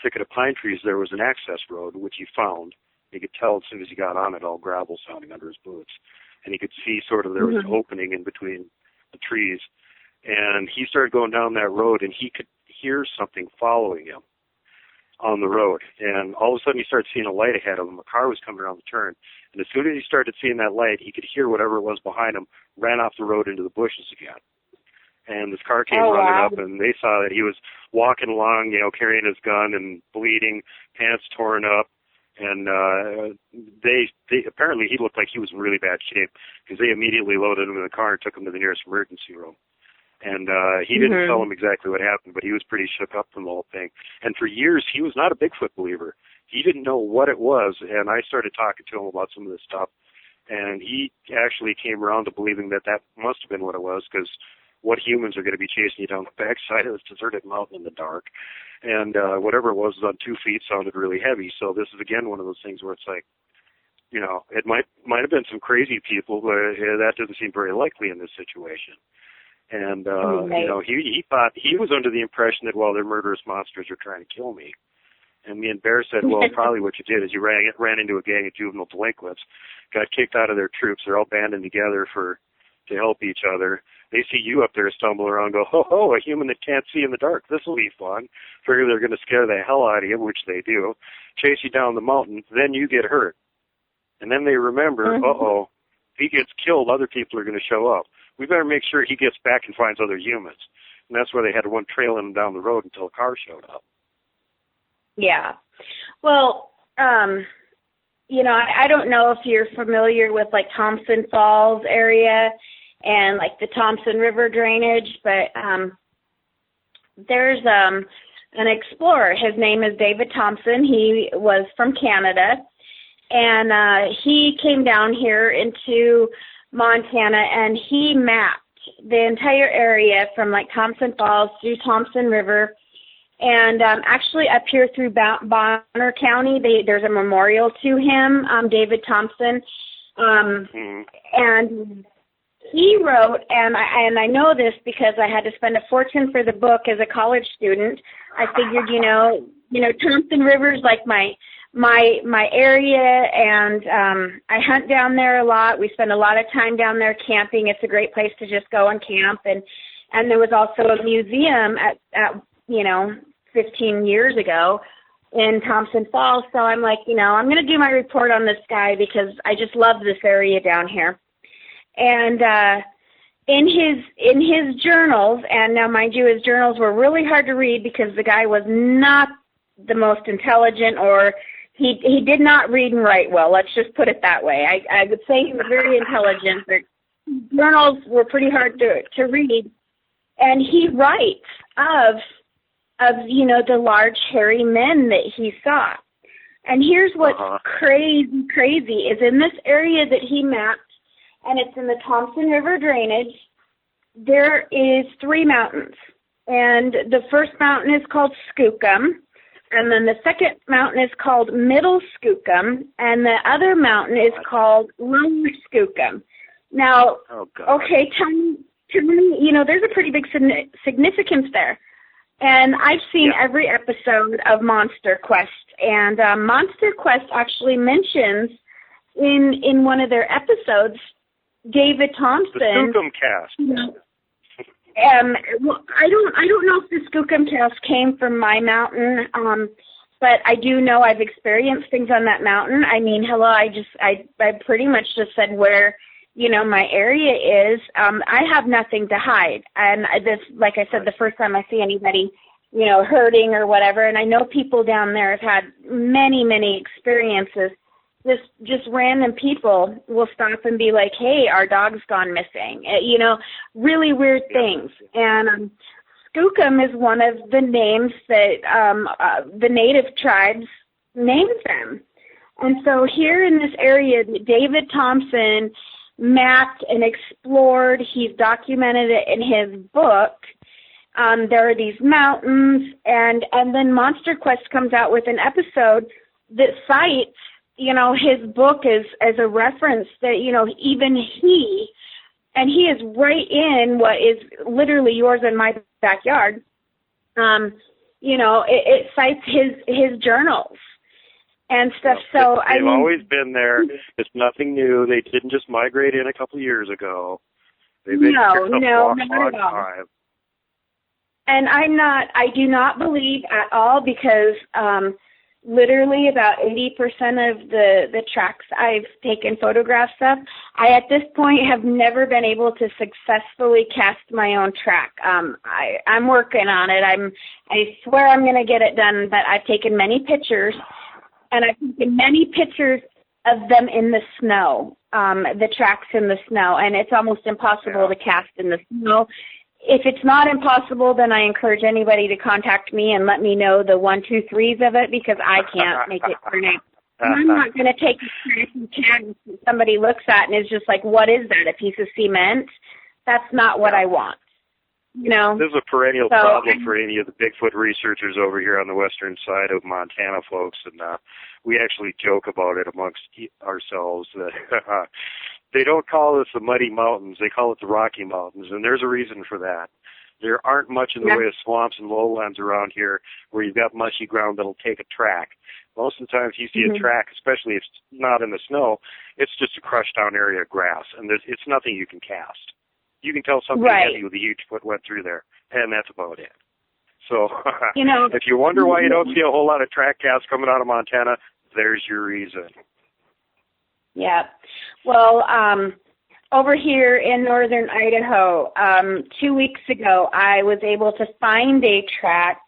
thicket of pine trees, there was an access road, which he found. He could tell as soon as he got on it, all gravel sounding under his boots. And he could see sort of there was an opening in between the trees. And he started going down that road, and he could hear something following him on the road. And all of a sudden he started seeing a light ahead of him. A car was coming around the turn. And as soon as he started seeing that light, he could hear whatever it was behind him, ran off the road into the bushes again. And this car came running up, and they saw that he was walking along, carrying his gun and bleeding, pants torn up. And they apparently he looked like he was in really bad shape, because they immediately loaded him in the car and took him to the nearest emergency room. And he didn't tell him exactly what happened, but he was pretty shook up from the whole thing. And for years, he was not a Bigfoot believer. He didn't know what it was, and I started talking to him about some of this stuff. And he actually came around to believing that must have been what it was, because what humans are going to be chasing you down the backside of this deserted mountain in the dark? And whatever it was on 2 feet sounded really heavy. So this is, again, one of those things where it's like, it might have been some crazy people, but that doesn't seem very likely in this situation. And, he thought, he was under the impression that, they're murderous monsters are trying to kill me. And me and Bear said, probably what you did is you ran into a gang of juvenile delinquents, got kicked out of their troops. They're all banding together to help each other. They see you up there stumble around and go, ho, a human that can't see in the dark. This will be fun. Figure they're going to scare the hell out of you, which they do. Chase you down the mountain. Then you get hurt. And then they remember, if he gets killed, other people are going to show up. We better make sure he gets back and finds other humans. And that's where they had one trailing him down the road until a car showed up. Yeah. Well, I don't know if you're familiar with, like, Thompson Falls area and, like, the Thompson River drainage, but there's an explorer. His name is David Thompson. He was from Canada, and he came down here into Montana, and he mapped the entire area from, like, Thompson Falls through Thompson River. And actually up here through Bonner County, there's a memorial to him, David Thompson. And he wrote, and I know this because I had to spend a fortune for the book as a college student. I figured, Thompson River's like my area, and I hunt down there a lot. We spend a lot of time down there camping. It's a great place to just go and camp. And there was also a museum at 15 years ago in Thompson Falls. So I'm like, I'm going to do my report on this guy because I just love this area down here. And in his journals, and now mind you, his journals were really hard to read because the guy was not the most intelligent, or he did not read and write well. Let's just put it that way. I would say he was very intelligent, but journals were pretty hard to read. And he writes of the large hairy men that he saw. And here's what's crazy is in this area that he mapped, and it's in the Thompson River drainage, there is 3 mountains. And the first mountain is called Skookum. And then the second mountain is called Middle Skookum, and the other mountain is called Lower Skookum. Now, okay, tell me, there's a pretty big significance there. And I've seen every episode of Monster Quest, and Monster Quest actually mentions in one of their episodes David Thompson. The Skookum cast. Well, I don't know if the Skookum cast came from my mountain, but I do know I've experienced things on that mountain. I mean, hello, I pretty much just said where, my area is. I have nothing to hide. And this, like I said, the first time I see anybody, hurting or whatever, and I know people down there have had many, many experiences. Just random people will stop and be like, hey, our dog's gone missing. Really weird things. And Skookum is one of the names that the native tribes named them. And so here in this area, David Thompson mapped and explored. He's documented it in his book. There are these mountains, and then Monster Quest comes out with an episode that cites, his book as a reference that, even he is right in what is literally yours and my backyard. It cites his journals and stuff. So they've always been there. It's nothing new. They didn't just migrate in a couple of years ago. They've been here a long time. And I do not believe at all, because literally about 80% of the tracks I've taken photographs of, I at this point have never been able to successfully cast my own track. I'm working on it. I swear I'm going to get it done, but I've taken many pictures, and I've taken many pictures of them in the snow, the tracks in the snow, and it's almost impossible to cast in the snow. If it's not impossible, then I encourage anybody to contact me and let me know the 1, 2, 3s of it, because I can't make it for now. I'm not going to take a track and can somebody looks at and is just like, what is that, a piece of cement? That's not what I want. This is a perennial problem for any of the Bigfoot researchers over here on the western side of Montana, folks, and we actually joke about it amongst ourselves. They don't call this the Muddy Mountains. They call it the Rocky Mountains, and there's a reason for that. There aren't much in the way of swamps and lowlands around here where you've got mushy ground that'll take a track. Most of the time, if you see a track, especially if it's not in the snow, it's just a crushed down area of grass, and it's nothing you can cast. You can tell something heavy with a huge foot went through there, and that's about it. So if you wonder why you don't see a whole lot of track casts coming out of Montana, there's your reason. Yeah. Well, over here in northern Idaho, 2 weeks ago, I was able to find a track.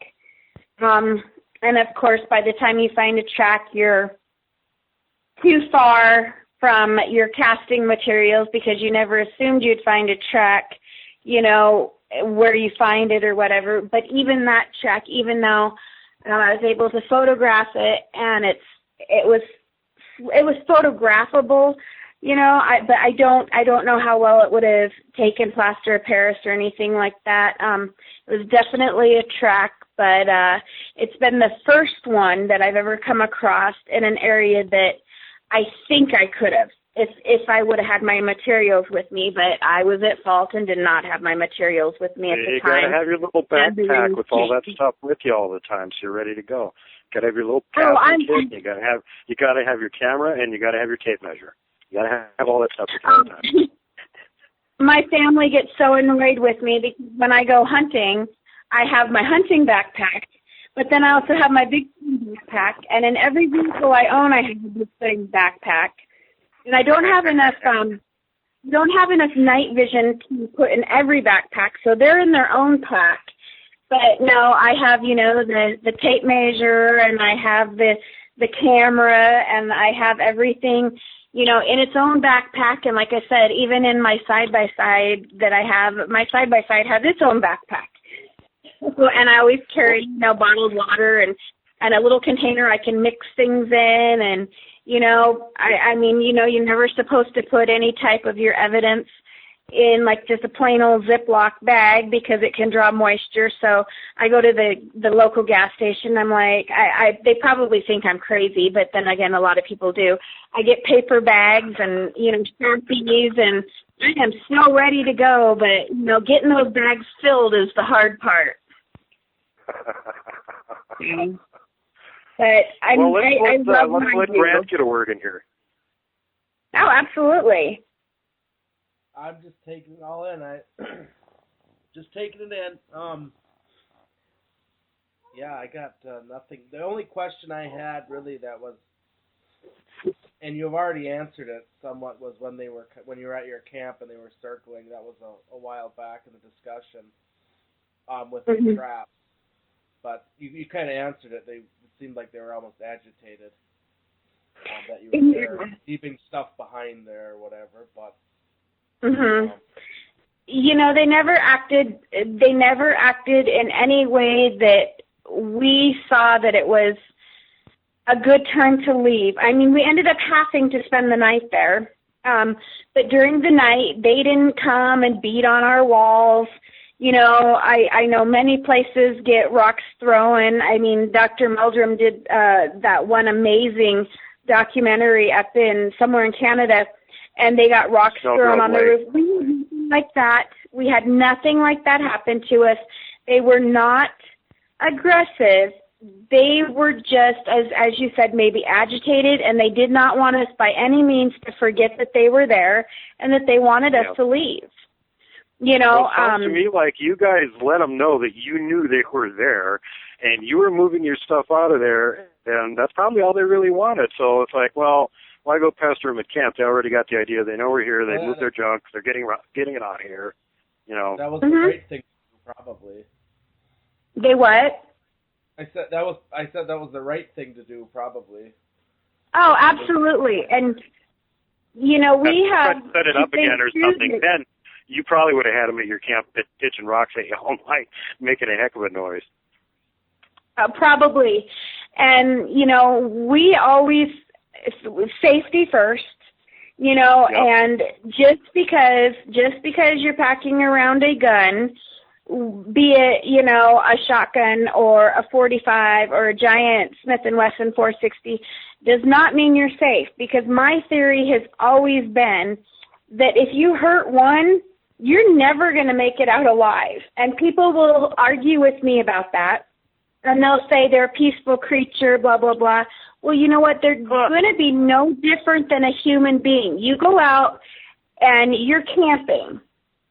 And, of course, by the time you find a track, you're too far from your casting materials, because you never assumed you'd find a track, where you find it or whatever. But even that track, even though I was able to photograph it and it was photographable, but I don't know how well it would have taken plaster of Paris or anything like that. It was definitely a track, but it's been the first one that I've ever come across in an area that I think I could have if I would have had my materials with me, but I was at fault and did not have my materials with me at the time. You got to have your little backpack with all that stuff with you all the time, so you're ready to go. Got to have your little casting kit. You got to have your camera, and you got to have your tape measure. You got to have all that stuff with you all the time. My family gets so annoyed with me because when I go hunting, I have my hunting backpack, but then I also have my big backpack, and in every vehicle I own, I have a big backpack. And I don't have enough night vision to put in every backpack, so they're in their own pack. But no, I have, the tape measure, and I have the camera, and I have everything, in its own backpack. And like I said, even in my side-by-side that I have, my side-by-side has its own backpack. And I always carry, bottled water and a little container I can mix things in. And, you're never supposed to put any type of your evidence in like just a plain old Ziploc bag because it can draw moisture. So I go to the local gas station. I'm like, they probably think I'm crazy, but then again, a lot of people do. I get paper bags and, Sharpies, and I am so ready to go, but, getting those bags filled is the hard part. But let's let Grant get a word in here. Oh, absolutely. I'm just taking it all in. Just taking it in. Yeah, I got nothing. The only question I had really that was, and you've already answered it somewhat, was when you were at your camp and they were circling. That was a while back in the discussion with the trap. But you kind of answered it. It seemed like they were almost agitated that you were there, leaving stuff behind there or whatever. But they never acted. They never acted in any way that we saw that it was a good time to leave. I mean, we ended up having to spend the night there. But during the night, they didn't come and beat on our walls. I know many places get rocks thrown. I mean, Dr. Meldrum did that one amazing documentary up in somewhere in Canada, and they got rocks thrown on the roof. We had nothing like that. We had nothing like that happen to us. They were not aggressive. They were just, as you said, maybe agitated, and they did not want us by any means to forget that they were there and that they wanted us to leave. It sounds to me like you guys let them know that you knew they were there, and you were moving your stuff out of there, and that's probably all they really wanted. So it's like, well, why go pester them at camp? They already got the idea. They know we're here. They moved their junk. They're getting it out of here. That was the right thing to do, probably. They what? I said that was the right thing to do, probably. Oh, absolutely. And we have set it up again or something. Then you probably would have had them at your camp pitching rocks at you all night, making a heck of a noise. Probably. And, we always, safety first, and just because you're packing around a gun, be it, a shotgun or a 45 or a giant Smith & Wesson 460, does not mean you're safe, because my theory has always been that if you hurt one, you're never going to make it out alive. And people will argue with me about that, and they'll say they're a peaceful creature, blah, blah, blah. Well, you know what? They're going to be no different than a human being. You go out and you're camping,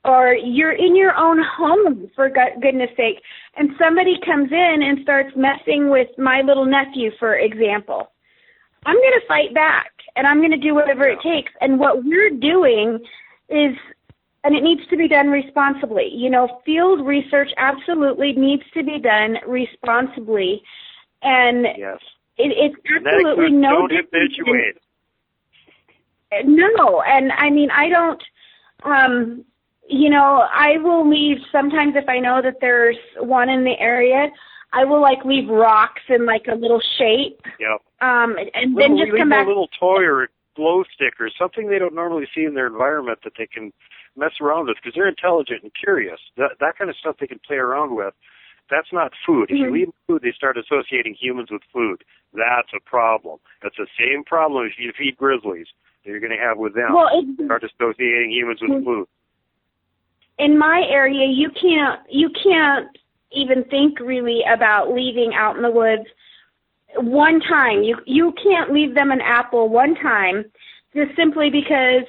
or you're in your own home, for goodness sake, and somebody comes in and starts messing with my little nephew, for example. I'm going to fight back, and I'm going to do whatever it takes. And what we're doing is, and it needs to be done responsibly. Field research absolutely needs to be done responsibly. And it's absolutely no different. Don't habituate. No, and I mean, I don't, I will leave sometimes if I know that there's one in the area. I will leave rocks in a little shape. Yep. And then just come back. A little toy or a glow stick or something they don't normally see in their environment that they can mess around with, because they're intelligent and curious. That kind of stuff they can play around with. That's not food. If you leave food, they start associating humans with food. That's a problem. That's the same problem if you feed grizzlies that you're going to have with them. Well, start associating humans with food. In my area, you can't even think really about leaving out in the woods one time. You can't leave them an apple one time, just simply because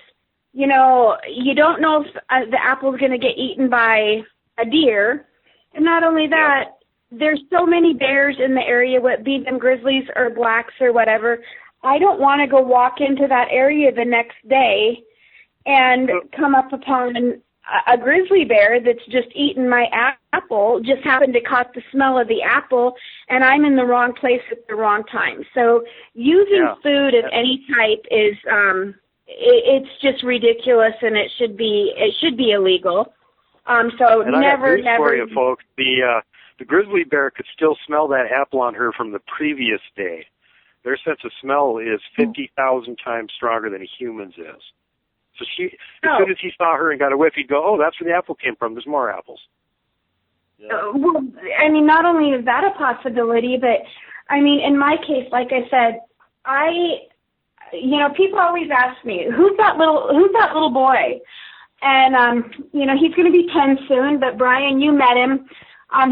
you don't know if the apple's going to get eaten by a deer. And not only that, there's so many bears in the area, be them grizzlies or blacks or whatever. I don't want to go walk into that area the next day and come up upon a grizzly bear that's just eaten my apple, just happened to caught the smell of the apple, and I'm in the wrong place at the wrong time. So using food of any type is it's just ridiculous, and it should be illegal. So and never. For you folks, the grizzly bear could still smell that apple on her from the previous day. Their sense of smell is 50,000 times stronger than a human's is. So as soon as he saw her and got a whiff, he'd go, "Oh, that's where the apple came from. There's more apples." Yeah. Well, I mean, not only is that a possibility, but I mean, in my case, like I said, people always ask me, who's that little boy? And, he's going to be 10 soon, but Brian, you met him.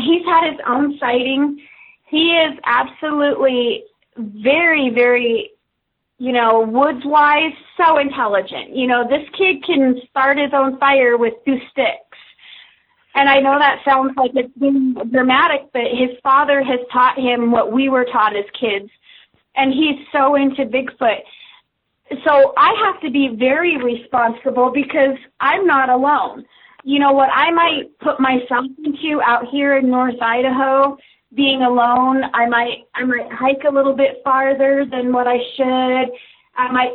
He's had his own sighting. He is absolutely very, very, woods-wise, so intelligent. This kid can start his own fire with 2 sticks. And I know that sounds like it's being dramatic, but his father has taught him what we were taught as kids. And he's so into Bigfoot. So I have to be very responsible because I'm not alone. What I might put myself into out here in North Idaho, being alone, I might hike a little bit farther than what I should. I might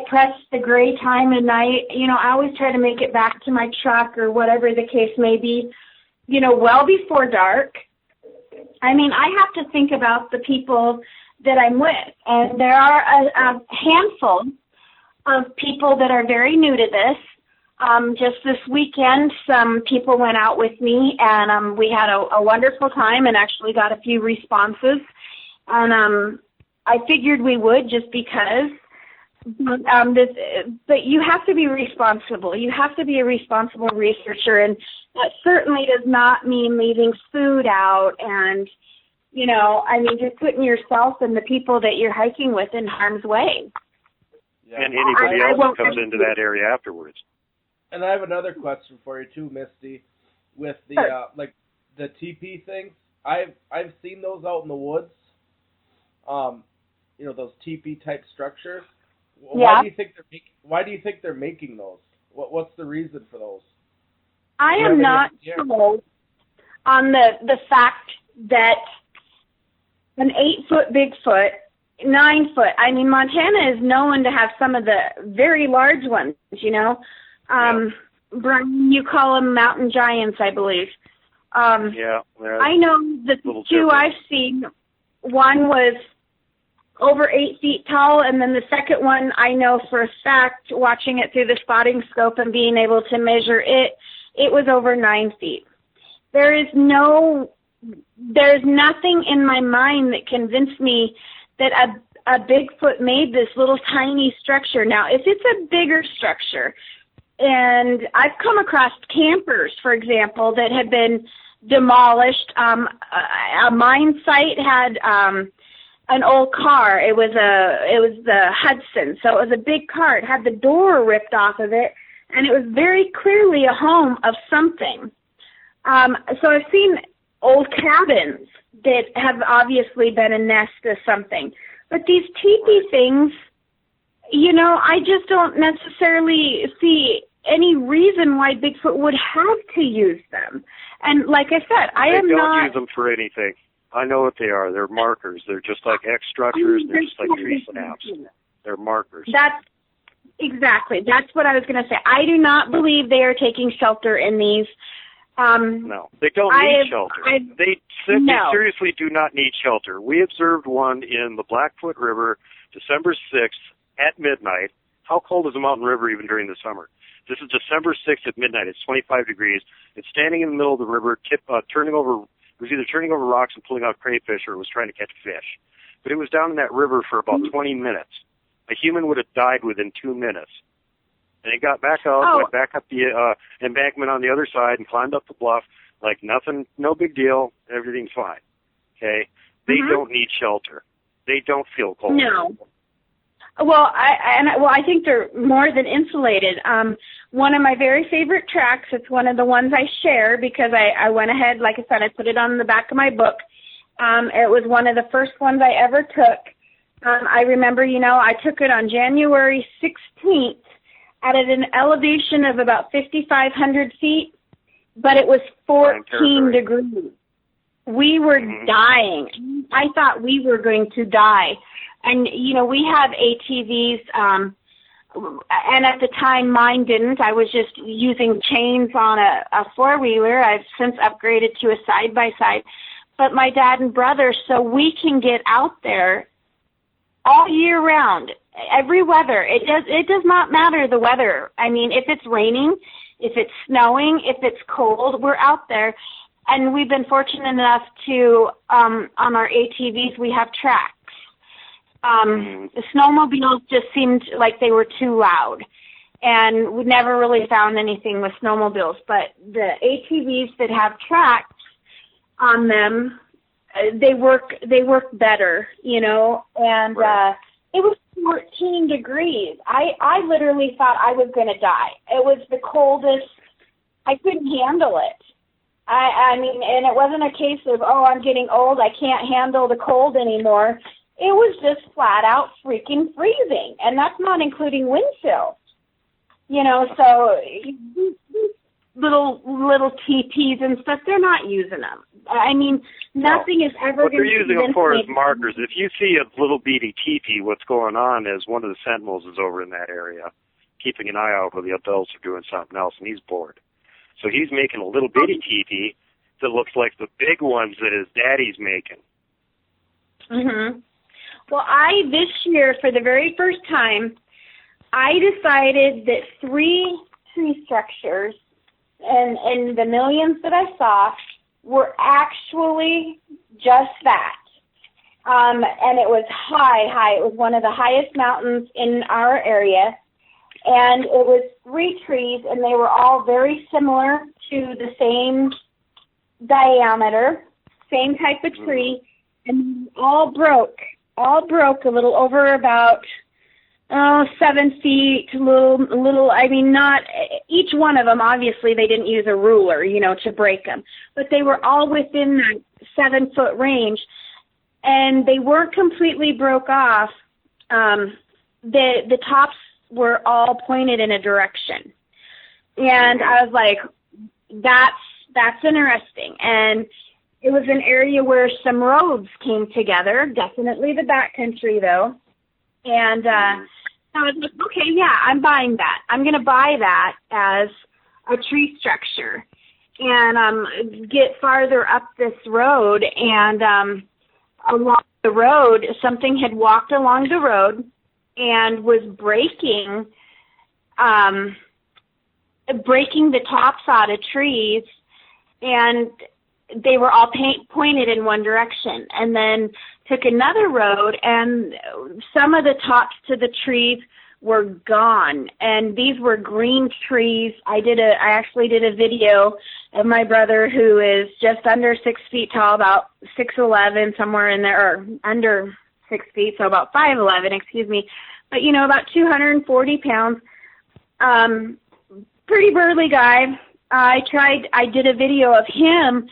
press the gray time of night. I always try to make it back to my truck or whatever the case may be, well before dark. I mean, I have to think about the people that I'm with. And there are a handful of people that are very new to this. Just this weekend, some people went out with me, and we had a wonderful time and actually got a few responses. And I figured we would just because. But you have to be responsible. You have to be a responsible researcher, and that certainly does not mean leaving food out and, just putting yourself and the people that you're hiking with in harm's way. Yeah. And anybody else that comes into that area afterwards. And I have another question for you too, Misty, with the the TP things. I've seen those out in the woods. Those TP type structures. Why do you think they're making those? What's the reason for those? I am not sold on the fact that an 8-foot Bigfoot, 9-foot. I mean, Montana is known to have some of the very large ones. Brian, you call them mountain giants, I believe. I know the 2 I've seen. One was over 8 feet tall, and then the second one, I know for a fact, watching it through the spotting scope and being able to measure it, it was over 9 feet. There's nothing in my mind that convinced me that a Bigfoot made this little tiny structure. Now, if it's a bigger structure, and I've come across campers, for example, that had been demolished. A mine site had an old car. It was the Hudson, so it was a big car. It had the door ripped off of it, and it was very clearly a home of something. So I've seen old cabins that have obviously been a nest of something. But these teepee things, I just don't necessarily see any reason why Bigfoot would have to use them. And like I said, They don't use them for anything. I know what they are. They're markers. They're just like X structures. They're just like tree snaps. They're markers. That's what I was going to say. I do not believe they are taking shelter in these. No, they don't need shelter. They seriously do not need shelter. We observed one in the Blackfoot River December 6th at midnight. How cold is a mountain river even during the summer? This is December 6th at midnight. It's 25 degrees. It's standing in the middle of the river, turning over. It was either turning over rocks and pulling out crayfish, or it was trying to catch fish. But it was down in that river for about 20 minutes. A human would have died within 2 minutes. And it got back out, went back up the embankment on the other side, and climbed up the bluff like nothing, no big deal. Everything's fine. Okay, they don't need shelter. They don't feel cold. No. Well, I think they're more than insulated. One of my very favorite tracks, it's one of the ones I share because I went ahead, like I said, I put it on the back of my book. It was one of the first ones I ever took. I remember, I took it on January 16th at an elevation of about 5,500 feet, but it was 14 degrees. We were dying. I thought we were going to die. And, we have ATVs, and at the time mine didn't. I was just using chains on a four-wheeler. I've since upgraded to a side-by-side. But my dad and brother, so we can get out there all year round, every weather. It does not matter the weather. I mean, if it's raining, if it's snowing, if it's cold, we're out there. And we've been fortunate enough to, on our ATVs, we have tracks. The snowmobiles just seemed like they were too loud. And we never really found anything with snowmobiles. But the ATVs that have tracks on them, they work better, you know. And it was 14 degrees. I literally thought I was going to die. It was the coldest. I couldn't handle it. I mean, and it wasn't a case of, oh, I'm getting old, I can't handle the cold anymore. It was just flat out freaking freezing, and that's not including wind chill. You know, so little teepees and stuff, they're not using them. I mean, nothing is ever what going they're using them for is markers. If you see a little bitty teepee, what's going on is one of the sentinels is over in that area, keeping an eye out where the adults are doing something else, and he's bored. So he's making a little bitty teepee that looks like the big ones that his daddy's making. Mhm. Well, this year, for the very first time, I decided that 3 tree structures and the millions that I saw were actually just that. And it was high. It was one of the highest mountains in our area. And it was 3 trees, and they were all very similar to the same diameter, same type of tree, and all broke a little over about 7 feet, little. I mean, not each one of them. Obviously, they didn't use a ruler, you know, to break them, but they were all within that 7-foot range, and they weren't completely broke off. The tops were all pointed in a direction, and I was like, that's interesting. And it was an area where some roads came together, definitely the backcountry though. And so I was like, okay, yeah, I'm buying that. I'm going to buy that as a tree structure. And get farther up this road, and along the road, something had walked along the road and was breaking the tops out of trees, and they were all pointed in one direction, and then took another road, and some of the tops to the trees were gone, and these were green trees. I actually did a video of my brother, who is just under 6 feet tall, about 6'11", somewhere in there, or under 6 feet, so about 5'11", excuse me, but you know, about 240 pounds, pretty burly guy. I did a video of him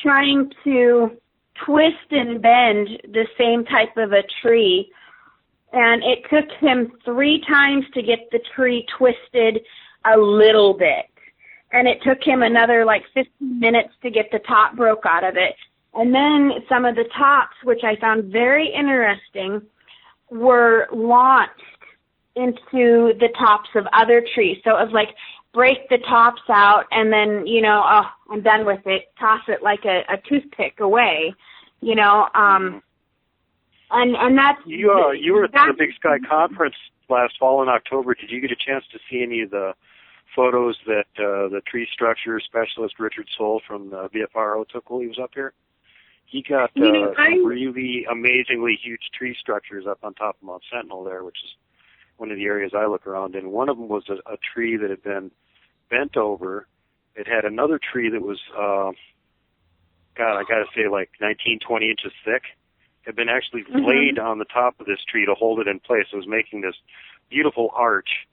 trying to twist and bend the same type of a tree, and it took him 3 times to get the tree twisted a little bit, and it took him another like 15 minutes to get the top broke out of it. And then some of the tops, which I found very interesting, were launched into the tops of other trees. So it was like, break the tops out, and then, you know, oh, I'm done with it, toss it like a toothpick away, you know, and that's... You were at the Big Sky Conference last fall in October. Did you get a chance to see any of the photos that the tree structure specialist Richard Soul from the VFRO took while he was up here? He got some really amazingly huge tree structures up on top of Mount Sentinel there, which is one of the areas I look around in. One of them was a tree that had been bent over. It had another tree that was, I got to say like 19, 20 inches thick. Had been actually laid on the top of this tree to hold it in place. It was making this beautiful arch.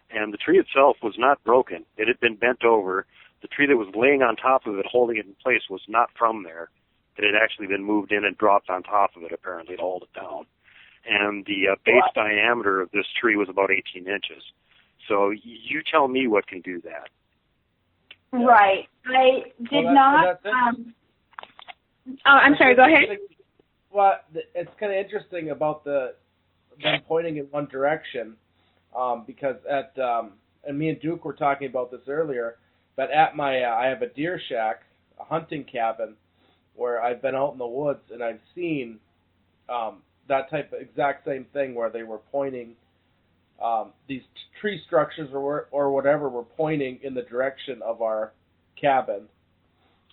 And the tree itself was not broken. It had been bent over. The tree that was laying on top of it, holding it in place, was not from there. It had actually been moved in and dropped on top of it, apparently, to hold it down. And the base diameter of this tree was about 18 inches. So you tell me what can do that. Right. I did not... I'm sorry, go ahead. Well, it's kind of interesting about them pointing in one direction, because and me and Duke were talking about this earlier, but at my, I have a deer shack, a hunting cabin, where I've been out in the woods, and I've seen that type of exact same thing where they were pointing, these tree structures or whatever were pointing in the direction of our cabin,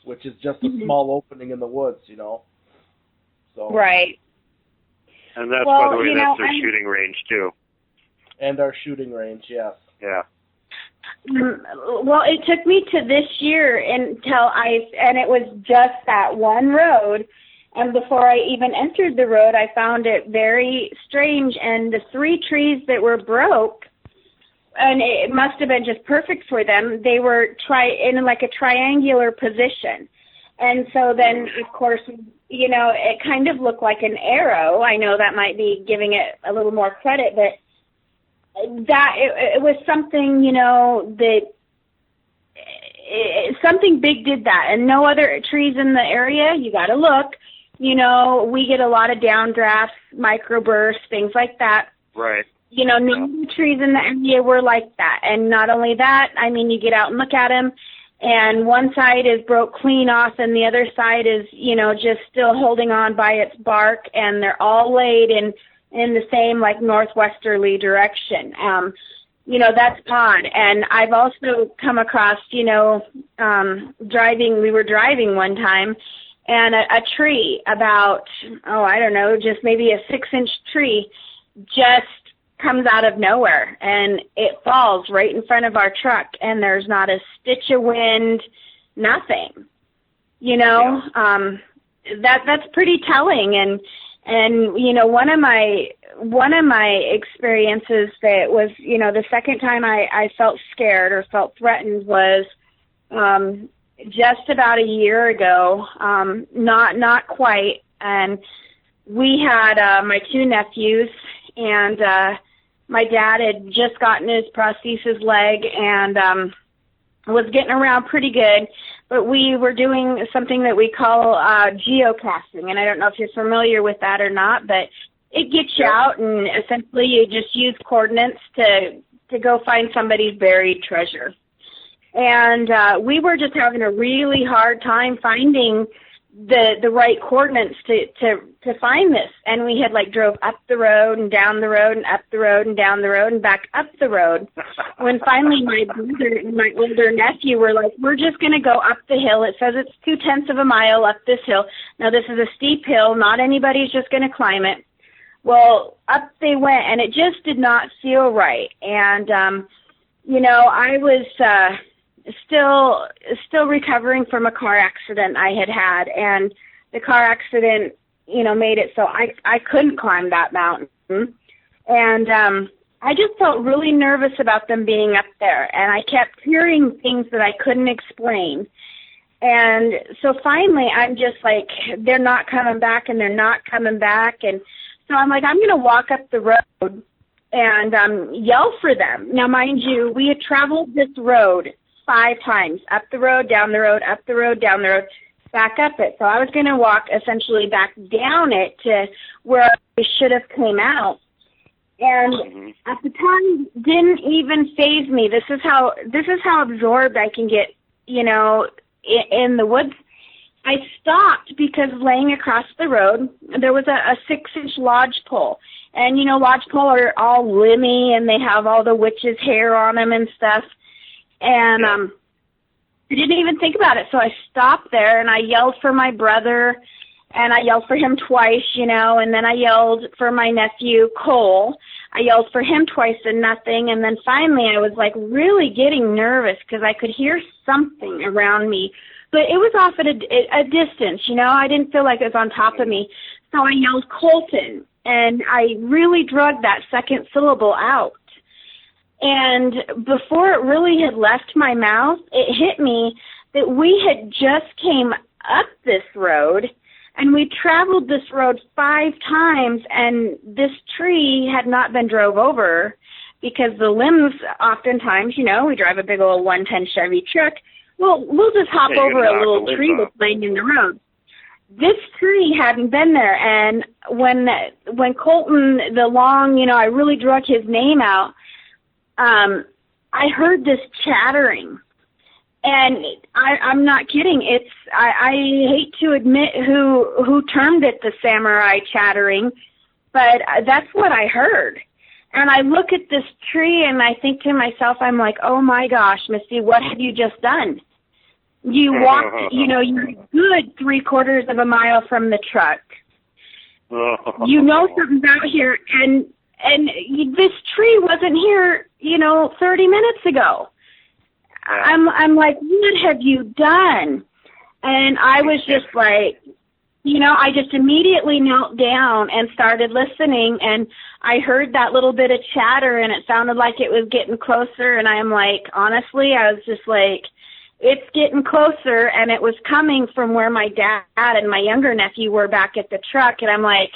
which is just a small opening in the woods, you know. So. Right. And that's, by the way, that's their shooting range, too. And our shooting range, yes. Yeah. Well, it took me to this year and it was just that one road, and before I even entered the road, I found it very strange, and the 3 trees that were broke, and it must have been just perfect for them, they were in like a triangular position. And so then, of course, you know, it kind of looked like an arrow. I know that might be giving it a little more credit, but that it was something, you know, that something big did that, and no other trees in the area. You got to look. You know, we get a lot of downdrafts, microbursts, things like that. Right. You know, no trees in the area were like that. And not only that, I mean, you get out and look at them, and one side is broke clean off, and the other side is, you know, just still holding on by its bark, and they're all laid in the same, like, northwesterly direction. You know, that's odd. And I've also come across, you know, we were driving one time, and a tree about, I don't know, just maybe a 6-inch tree just comes out of nowhere, and it falls right in front of our truck, and there's not a stitch of wind, nothing. You know, that's pretty telling. And you know, one of my experiences that was, you know, the second time I felt scared or felt threatened was just about a year ago, not quite, and we had my 2 nephews, and my dad had just gotten his prosthesis leg and was getting around pretty good, but we were doing something that we call geocaching, and I don't know if you're familiar with that or not, but it gets you out, and essentially you just use coordinates to go find somebody's buried treasure. And we were just having a really hard time finding the right coordinates to find this. And we had like drove up the road and down the road and up the road and down the road and back up the road. When finally my brother and my older nephew were like, we're just going to go up the hill. It says it's 0.2 of a mile up this hill. Now this is a steep hill. Not anybody's just going to climb it. Well, up they went, and it just did not feel right. And, you know, I was still recovering from a car accident I had, and the car accident, you know, made it so I couldn't climb that mountain. And I just felt really nervous about them being up there, and I kept hearing things that I couldn't explain. And so finally I'm just like, they're not coming back, and they're not coming back. And so I'm like, I'm going to walk up the road and yell for them. Now, mind you, we had traveled this road 5 times, up the road, down the road, up the road, down the road, back up it. So I was going to walk essentially back down it to where I should have came out. And at the time, didn't even faze me. This is how absorbed I can get, you know, in the woods. I stopped because laying across the road, there was a 6-inch lodgepole. And, you know, lodgepole are all limby, and they have all the witch's hair on them and stuff. And I didn't even think about it. So I stopped there, and I yelled for my brother, and I yelled for him twice, you know, and then I yelled for my nephew, Cole. I yelled for him twice and nothing. And then finally I was, like, really getting nervous because I could hear something around me. But it was off at a distance, you know. I didn't feel like it was on top of me. So I yelled Colton, and I really drugged that second syllable out. And before it really had left my mouth, it hit me that we had just came up this road, and we traveled this road 5 times, and this tree had not been drove over because the limbs oftentimes, you know, we drive a big old 110 Chevy truck. Well, we'll just hop over a little tree that's laying in the road. This tree hadn't been there, and when Colton, the long, you know, I really drug his name out, I heard this chattering, and I'm not kidding. I hate to admit who termed it the samurai chattering, But that's what I heard. And I look at this tree and I think to myself, I'm like, oh my gosh, Misty, what have you just done? You walked, you're a good 3/4 of a mile from the truck. You know something's out here, and this tree wasn't here, 30 minutes ago. I'm like, what have you done? And I was just like, I just immediately knelt down and started listening, and I heard that little bit of chatter, and it sounded like it was getting closer, and I'm like, honestly, I was just like, it's getting closer, and it was coming from where my dad and my younger nephew were back at the truck, and I'm like,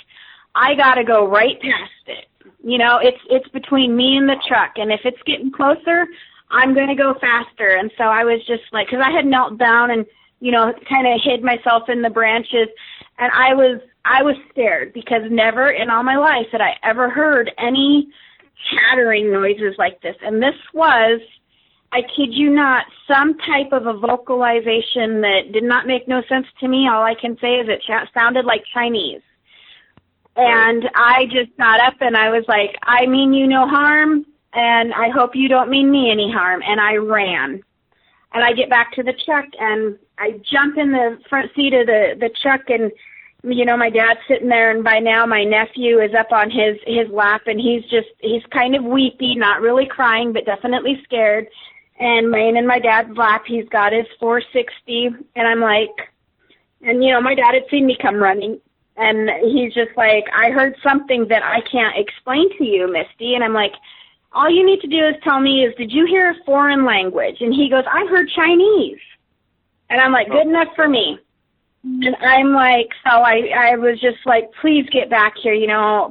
I got to go right past it. It's between me and the truck, and if it's getting closer, I'm going to go faster. And so I was just like, because I had knelt down and, kind of hid myself in the branches, and I was scared because never in all my life had I ever heard any chattering noises like this. And this was, I kid you not, some type of a vocalization that did not make no sense to me. All I can say is it sounded like Chinese. And I just got up and I was like, I mean you no harm, and I hope you don't mean me any harm. And I ran. And I get back to the truck, and I jump in the front seat of the truck, and, my dad's sitting there, and by now my nephew is up on his lap, and he's kind of weepy, not really crying, but definitely scared. And laying in my dad's lap, he's got his 460, and I'm like, and, my dad had seen me come running. And he's just like, I heard something that I can't explain to you, Misty. And I'm like, all you need to do is tell me is, did you hear a foreign language? And he goes, I heard Chinese. And I'm like, good enough for me. And I'm like, so I was just like, please get back here,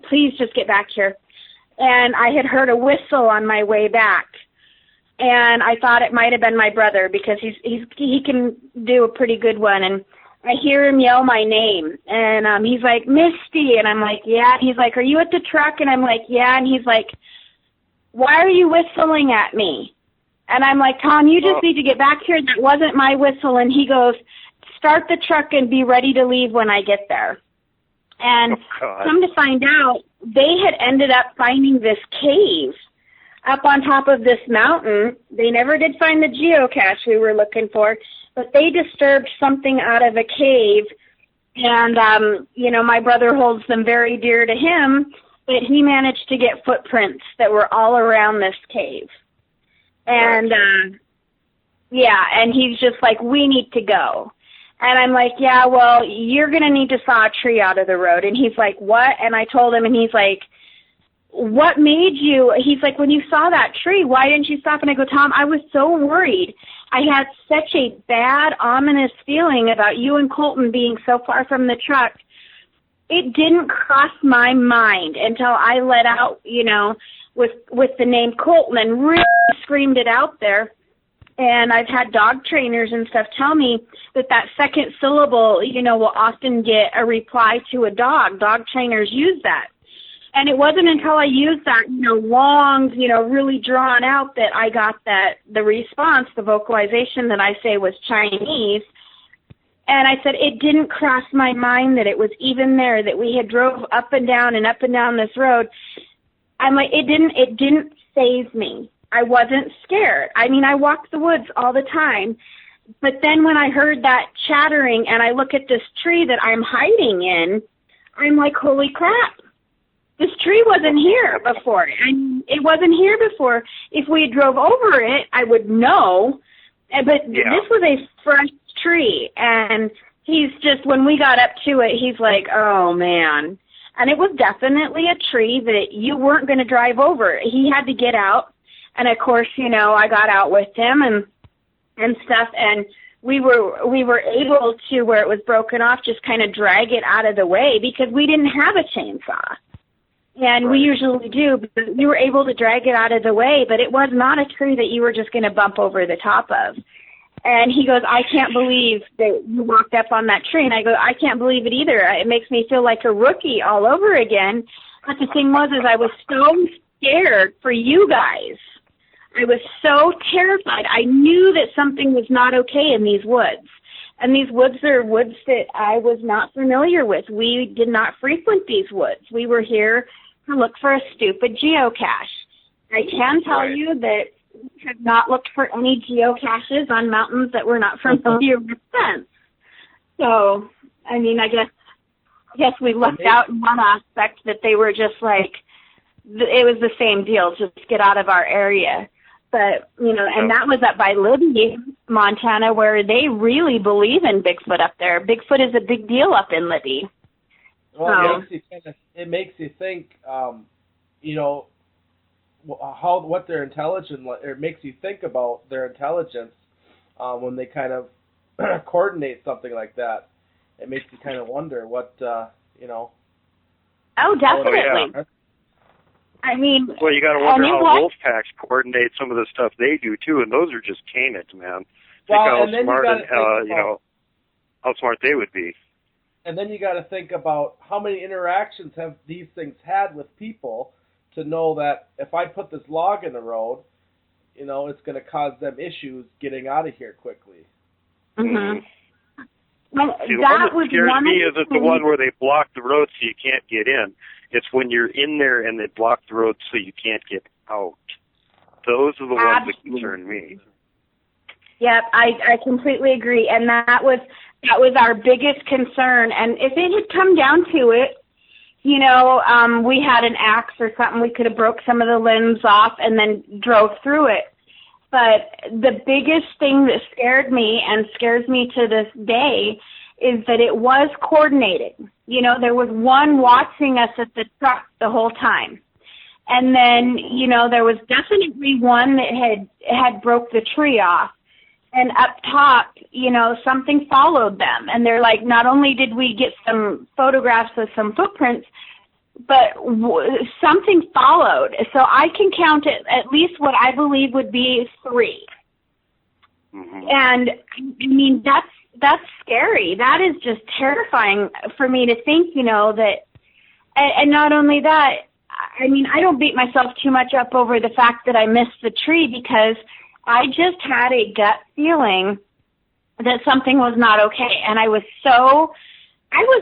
please just get back here. And I had heard a whistle on my way back. And I thought it might have been my brother because he can do a pretty good one. And I hear him yell my name, and he's like, Misty, and I'm like, yeah. And he's like, are you at the truck? And I'm like, yeah. And he's like, why are you whistling at me? And I'm like, Tom, you just need to get back here. That wasn't my whistle. And he goes, start the truck and be ready to leave when I get there. And come to find out, they had ended up finding this cave up on top of this mountain. They never did find the geocache we were looking for, but they disturbed something out of a cave, and, my brother holds them very dear to him, but he managed to get footprints that were all around this cave. And, and he's just like, we need to go. And I'm like, yeah, well, you're going to need to saw a tree out of the road. And he's like, what? And I told him, and he's like, what made you? He's like, when you saw that tree, why didn't you stop? And I go, Tom, I was so worried. I had such a bad, ominous feeling about you and Colton being so far from the truck. It didn't cross my mind until I let out, with the name Colton and really screamed it out there. And I've had dog trainers and stuff tell me that second syllable, will often get a reply to a dog. Dog trainers use that. And it wasn't until I used that, long, really drawn out that I got the response, the vocalization that I say was Chinese. And I said, it didn't cross my mind that it was even there, that we had drove up and down this road. I'm like, it didn't faze me. I wasn't scared. I mean, I walk the woods all the time. But then when I heard that chattering and I look at this tree that I'm hiding in, I'm like, holy crap. This tree wasn't here before. And it wasn't here before. If we drove over it, I would know. But This was a fresh tree. And he's just, when we got up to it, he's like, oh, man. And it was definitely a tree that you weren't going to drive over. He had to get out. And, of course, I got out with him and stuff. And we were able to, where it was broken off, just kind of drag it out of the way because we didn't have a chainsaw. And we usually do, but we were able to drag it out of the way, but it was not a tree that you were just going to bump over the top of. And he goes, I can't believe that you walked up on that tree. And I go, I can't believe it either. It makes me feel like a rookie all over again. But the thing was, I was so scared for you guys. I was so terrified. I knew that something was not okay in these woods. And these woods are woods that I was not familiar with. We did not frequent these woods. We were here to look for a stupid geocache. I can tell you that we have not looked for any geocaches on mountains that we're not familiar with since. So, I mean, I guess we lucked out in one aspect that they were just like, it was the same deal, just get out of our area. But, you know, and that was up by Libby, Montana, where they really believe in Bigfoot up there. Bigfoot is a big deal up in Libby. Well, it makes you think, you know, what their intelligence, it makes you think about their intelligence when they kind of coordinate something like that. It makes you kind of wonder what, you know. Oh, definitely. Oh, yeah. I mean, well, you got to wonder how wolf packs coordinate some of the stuff they do too, and those are just canids, man. Think how smart how smart they would be. And then you got to think about how many interactions have these things had with people to know that if I put this log in the road, you know, it's going to cause them issues getting out of here quickly. Mm-hmm. Well, see, the one that scares me isn't the one where they block the road so you can't get in. It's when you're in there and they block the road so you can't get out. Those are the ones that concern me. Yep, I completely agree, and that was our biggest concern. And if it had come down to it, you know, we had an axe or something, we could have broke some of the limbs off and then drove through it. But the biggest thing that scared me and scares me to this day is that it was coordinated. You know, there was one watching us at the truck the whole time. And then, you know, there was definitely one that had broke the tree off. And up top, you know, something followed them. And they're like, not only did we get some photographs of some footprints, but something followed. So I can count it at least what I believe would be 3. Mm-hmm. And, I mean, that's scary. That is just terrifying for me to think, you know, that, and not only that, I mean, I don't beat myself too much up over the fact that I missed the tree because I just had a gut feeling that something was not okay. And I was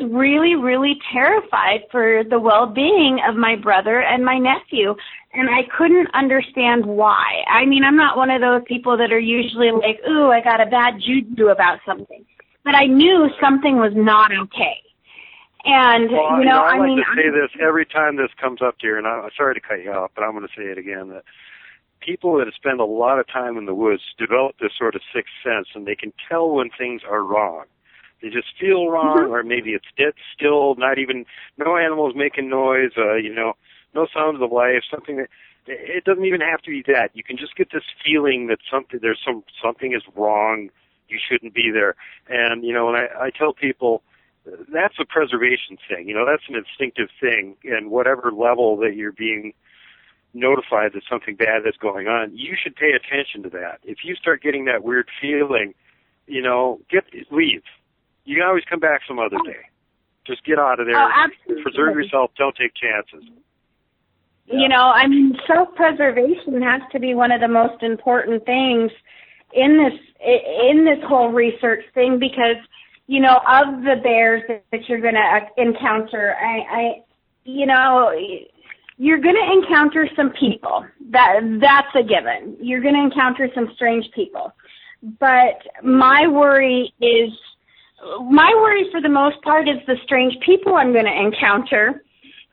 really, really terrified for the well-being of my brother and my nephew. And I couldn't understand why. I mean, I'm not one of those people that are usually like, ooh, I got a bad juju about something. But I knew something was not okay. And, well, you know, I like mean, to say this every time this comes up here, and I'm sorry to cut you off, but I'm going to say it again, that people that spend a lot of time in the woods develop this sort of sixth sense, and they can tell when things are wrong. They just feel wrong, mm-hmm. or maybe it's dead still, no animals making noise, you know, no sounds of life, something that, it doesn't even have to be that. You can just get this feeling that something is wrong, you shouldn't be there. And, you know, when I tell people, that's a preservation thing, you know, that's an instinctive thing, and whatever level that you're being notified that something bad is going on, you should pay attention to that. If you start getting that weird feeling, you know, leave. You can always come back some other day. Just get out of there. Oh, absolutely. Preserve yourself. Don't take chances. You know, I mean, self-preservation has to be one of the most important things in this whole research thing because, you know, of the bears that you're going to encounter, you know, you're going to encounter some people. That's a given. You're going to encounter some strange people. But my worry for the most part is the strange people I'm going to encounter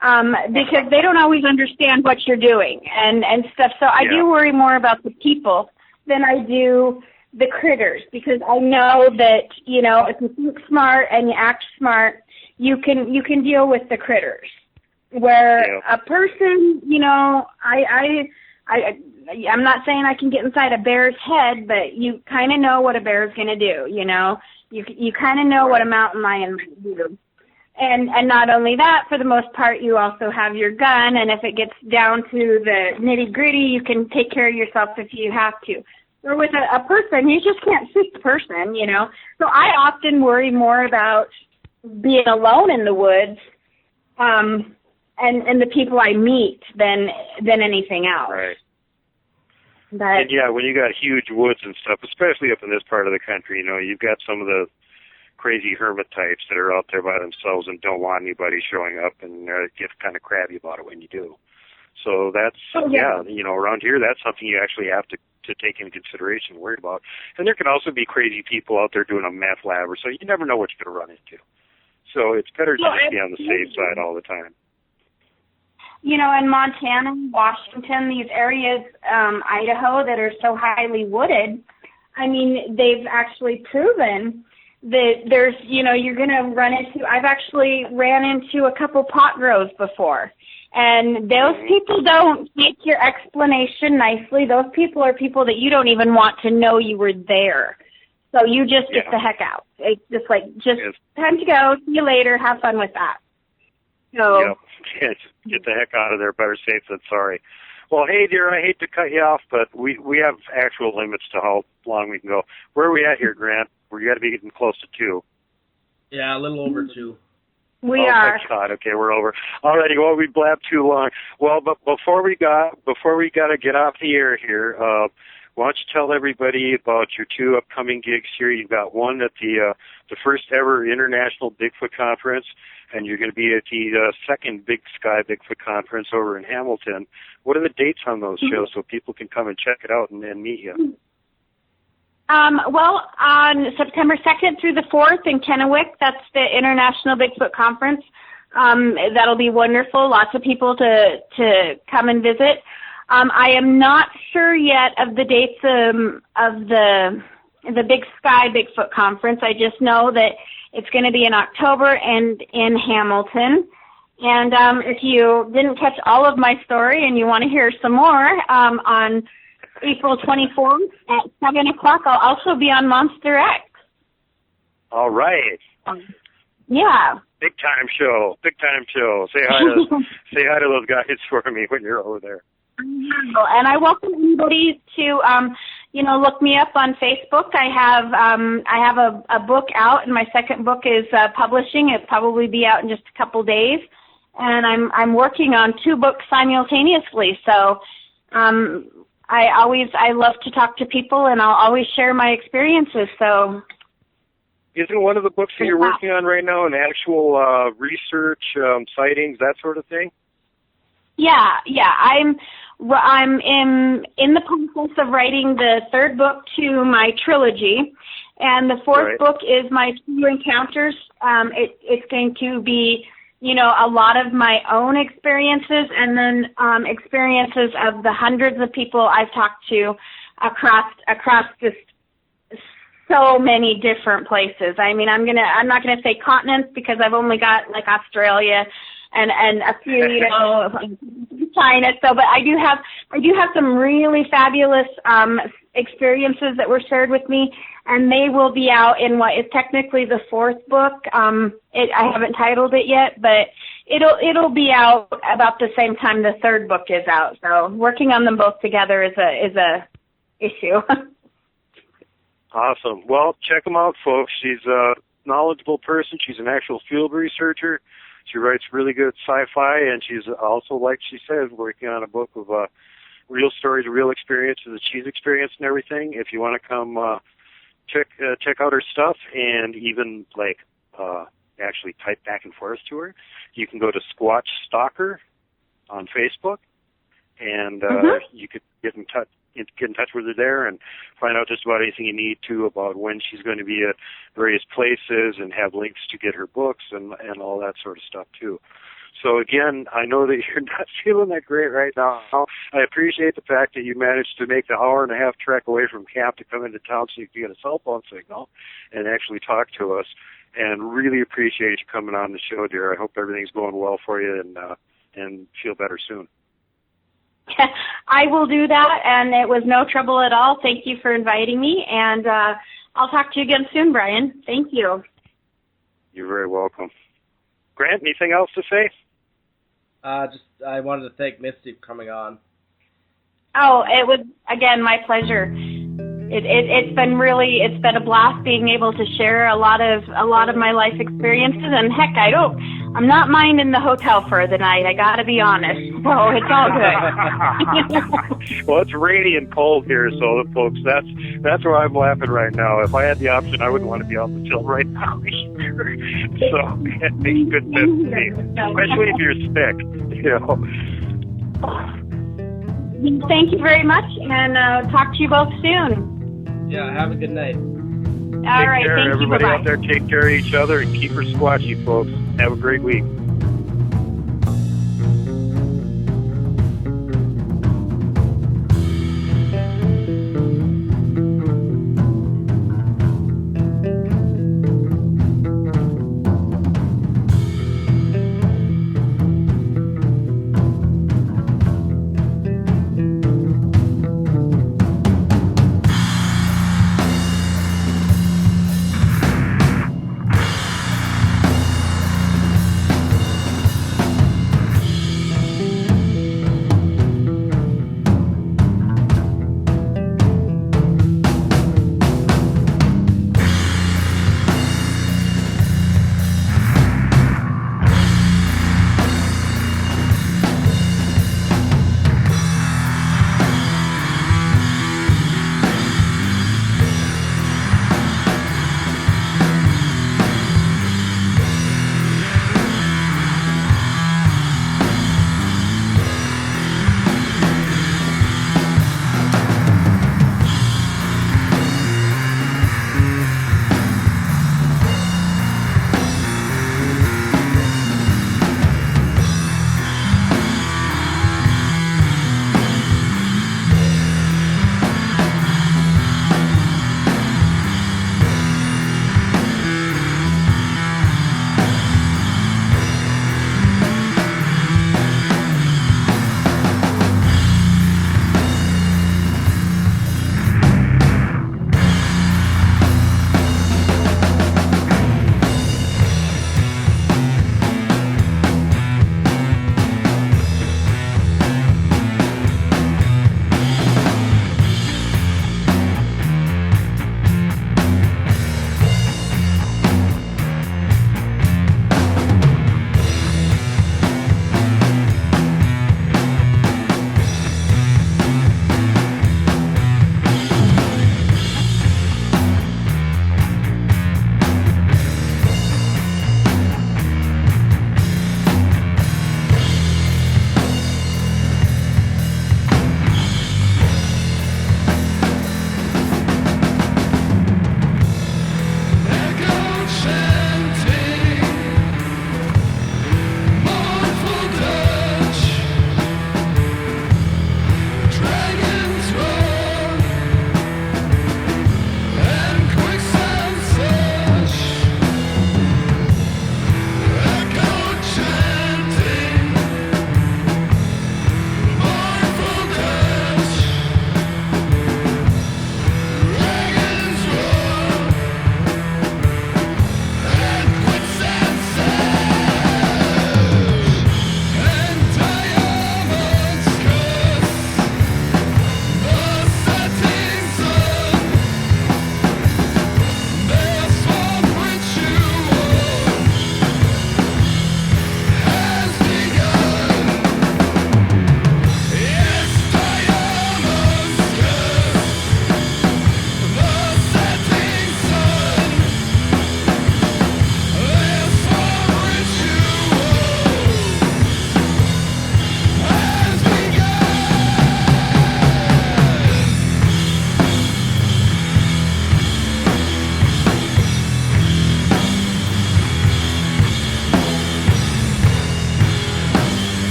because they don't always understand what you're doing and stuff. So I do worry more about the people than I do the critters because I know that, you know, if you think smart and you act smart, you can deal with the critters. Where a person, you know, I'm not saying I can get inside a bear's head, but you kind of know what a bear is going to do, you know. You kind of know what a mountain lion might do. And not only that, for the most part, you also have your gun, and if it gets down to the nitty-gritty, you can take care of yourself if you have to. Or with a person, you just can't shoot the person, you know. So I often worry more about being alone in the woods and the people I meet than anything else. Right. But, and yeah, when you got huge woods and stuff, especially up in this part of the country, you know, you've got some of the crazy hermit types that are out there by themselves and don't want anybody showing up and get kind of crabby about it when you do. So that's, around here, that's something you actually have to take into consideration and worry about. And there can also be crazy people out there doing a meth lab, so you never know what you're going to run into. So it's better to just be on the safe side all the time. In Montana, Washington, these areas, Idaho, that are so highly wooded, I mean, they've actually proven that there's, you're going to run into, I've actually ran into a couple pot grows before. And those people don't take your explanation nicely. Those people are people that you don't even want to know you were there. So you just get the heck out. It's just time to go. See you later. Have fun with that. So get the heck out of there. Better safe than sorry. Well, hey, dear, I hate to cut you off, but we have actual limits to how long we can go. Where are we at here, Grant? We got to be getting close to 2. Yeah, a little over 2. We are. Oh, my God. Okay, we're over. All righty. Well, we blabbed too long. Well, but before we got to get off the air here, why don't you tell everybody about your 2 upcoming gigs here? You've got one at the first ever International Bigfoot Conference, and you're going to be at the second Big Sky Bigfoot Conference over in Hamilton. What are the dates on those shows so people can come and check it out and meet you? Well, on September 2nd through the 4th in Kennewick, that's the International Bigfoot Conference. That'll be wonderful. Lots of people to come and visit. I am not sure yet of the dates of the Big Sky Bigfoot Conference. I just know that it's going to be in October and in Hamilton. And if you didn't catch all of my story and you want to hear some more, on April 24th at 7 o'clock, I'll also be on Monster X. All right. Yeah. Big time show. Say hi to those guys for me when you're over there. And I welcome anybody to, look me up on Facebook. I have a book out, and my second book is publishing. It'll probably be out in just a couple days. And I'm working on 2 books simultaneously. So I love to talk to people, and I'll always share my experiences. So, isn't one of the books that you're working on right now an actual research, sightings, that sort of thing? Yeah. I'm in the process of writing the 3rd book to my trilogy, and the 4th book is my true encounters. It's going to be, a lot of my own experiences, and then experiences of the hundreds of people I've talked to across just so many different places. I mean, I'm not gonna say continents because I've only got like Australia and a few, China. So, but I do have some really fabulous experiences that were shared with me, and they will be out in what is technically the 4th book. I haven't titled it yet, but it'll be out about the same time the 3rd book is out. So, working on them both together is a issue. Awesome. Well, check them out, folks. She's a knowledgeable person. She's an actual field researcher. She writes really good sci-fi, and she's also, like she said, working on a book of real stories, real experiences that she's experienced and everything. If you want to come check out her stuff and even actually type back and forth to her, you can go to Squatch Stalker on Facebook, and you could get in touch with her there and find out just about anything you need to about when she's going to be at various places and have links to get her books and all that sort of stuff too. So again, I know that you're not feeling that great right now. I appreciate the fact that you managed to make the 1.5-hour trek away from camp to come into town so you can get a cell phone signal and actually talk to us, and really appreciate you coming on the show, dear. I hope everything's going well for you and feel better soon. I will do that, and it was no trouble at all. Thank you for inviting me, and I'll talk to you again soon, Brian. Thank you. You're very welcome. Grant, anything else to say? I wanted to thank Misty for coming on. Oh, it was, again, my pleasure. It's been a blast being able to share a lot of my life experiences, and heck, I I'm not minding the hotel for the night, I gotta be honest. So it's all good. Well, it's rainy and cold here, so folks, that's where I'm laughing right now. If I had the option, I wouldn't want to be on the till right now either. So it makes good sense to me, especially if you're sick, you know. Thank you very much, and talk to you both soon. Yeah, have a good night. All right, take care, thank you. everybody Bye-bye. out there. Take care of each other and keep her squatchy, folks. Have a great week.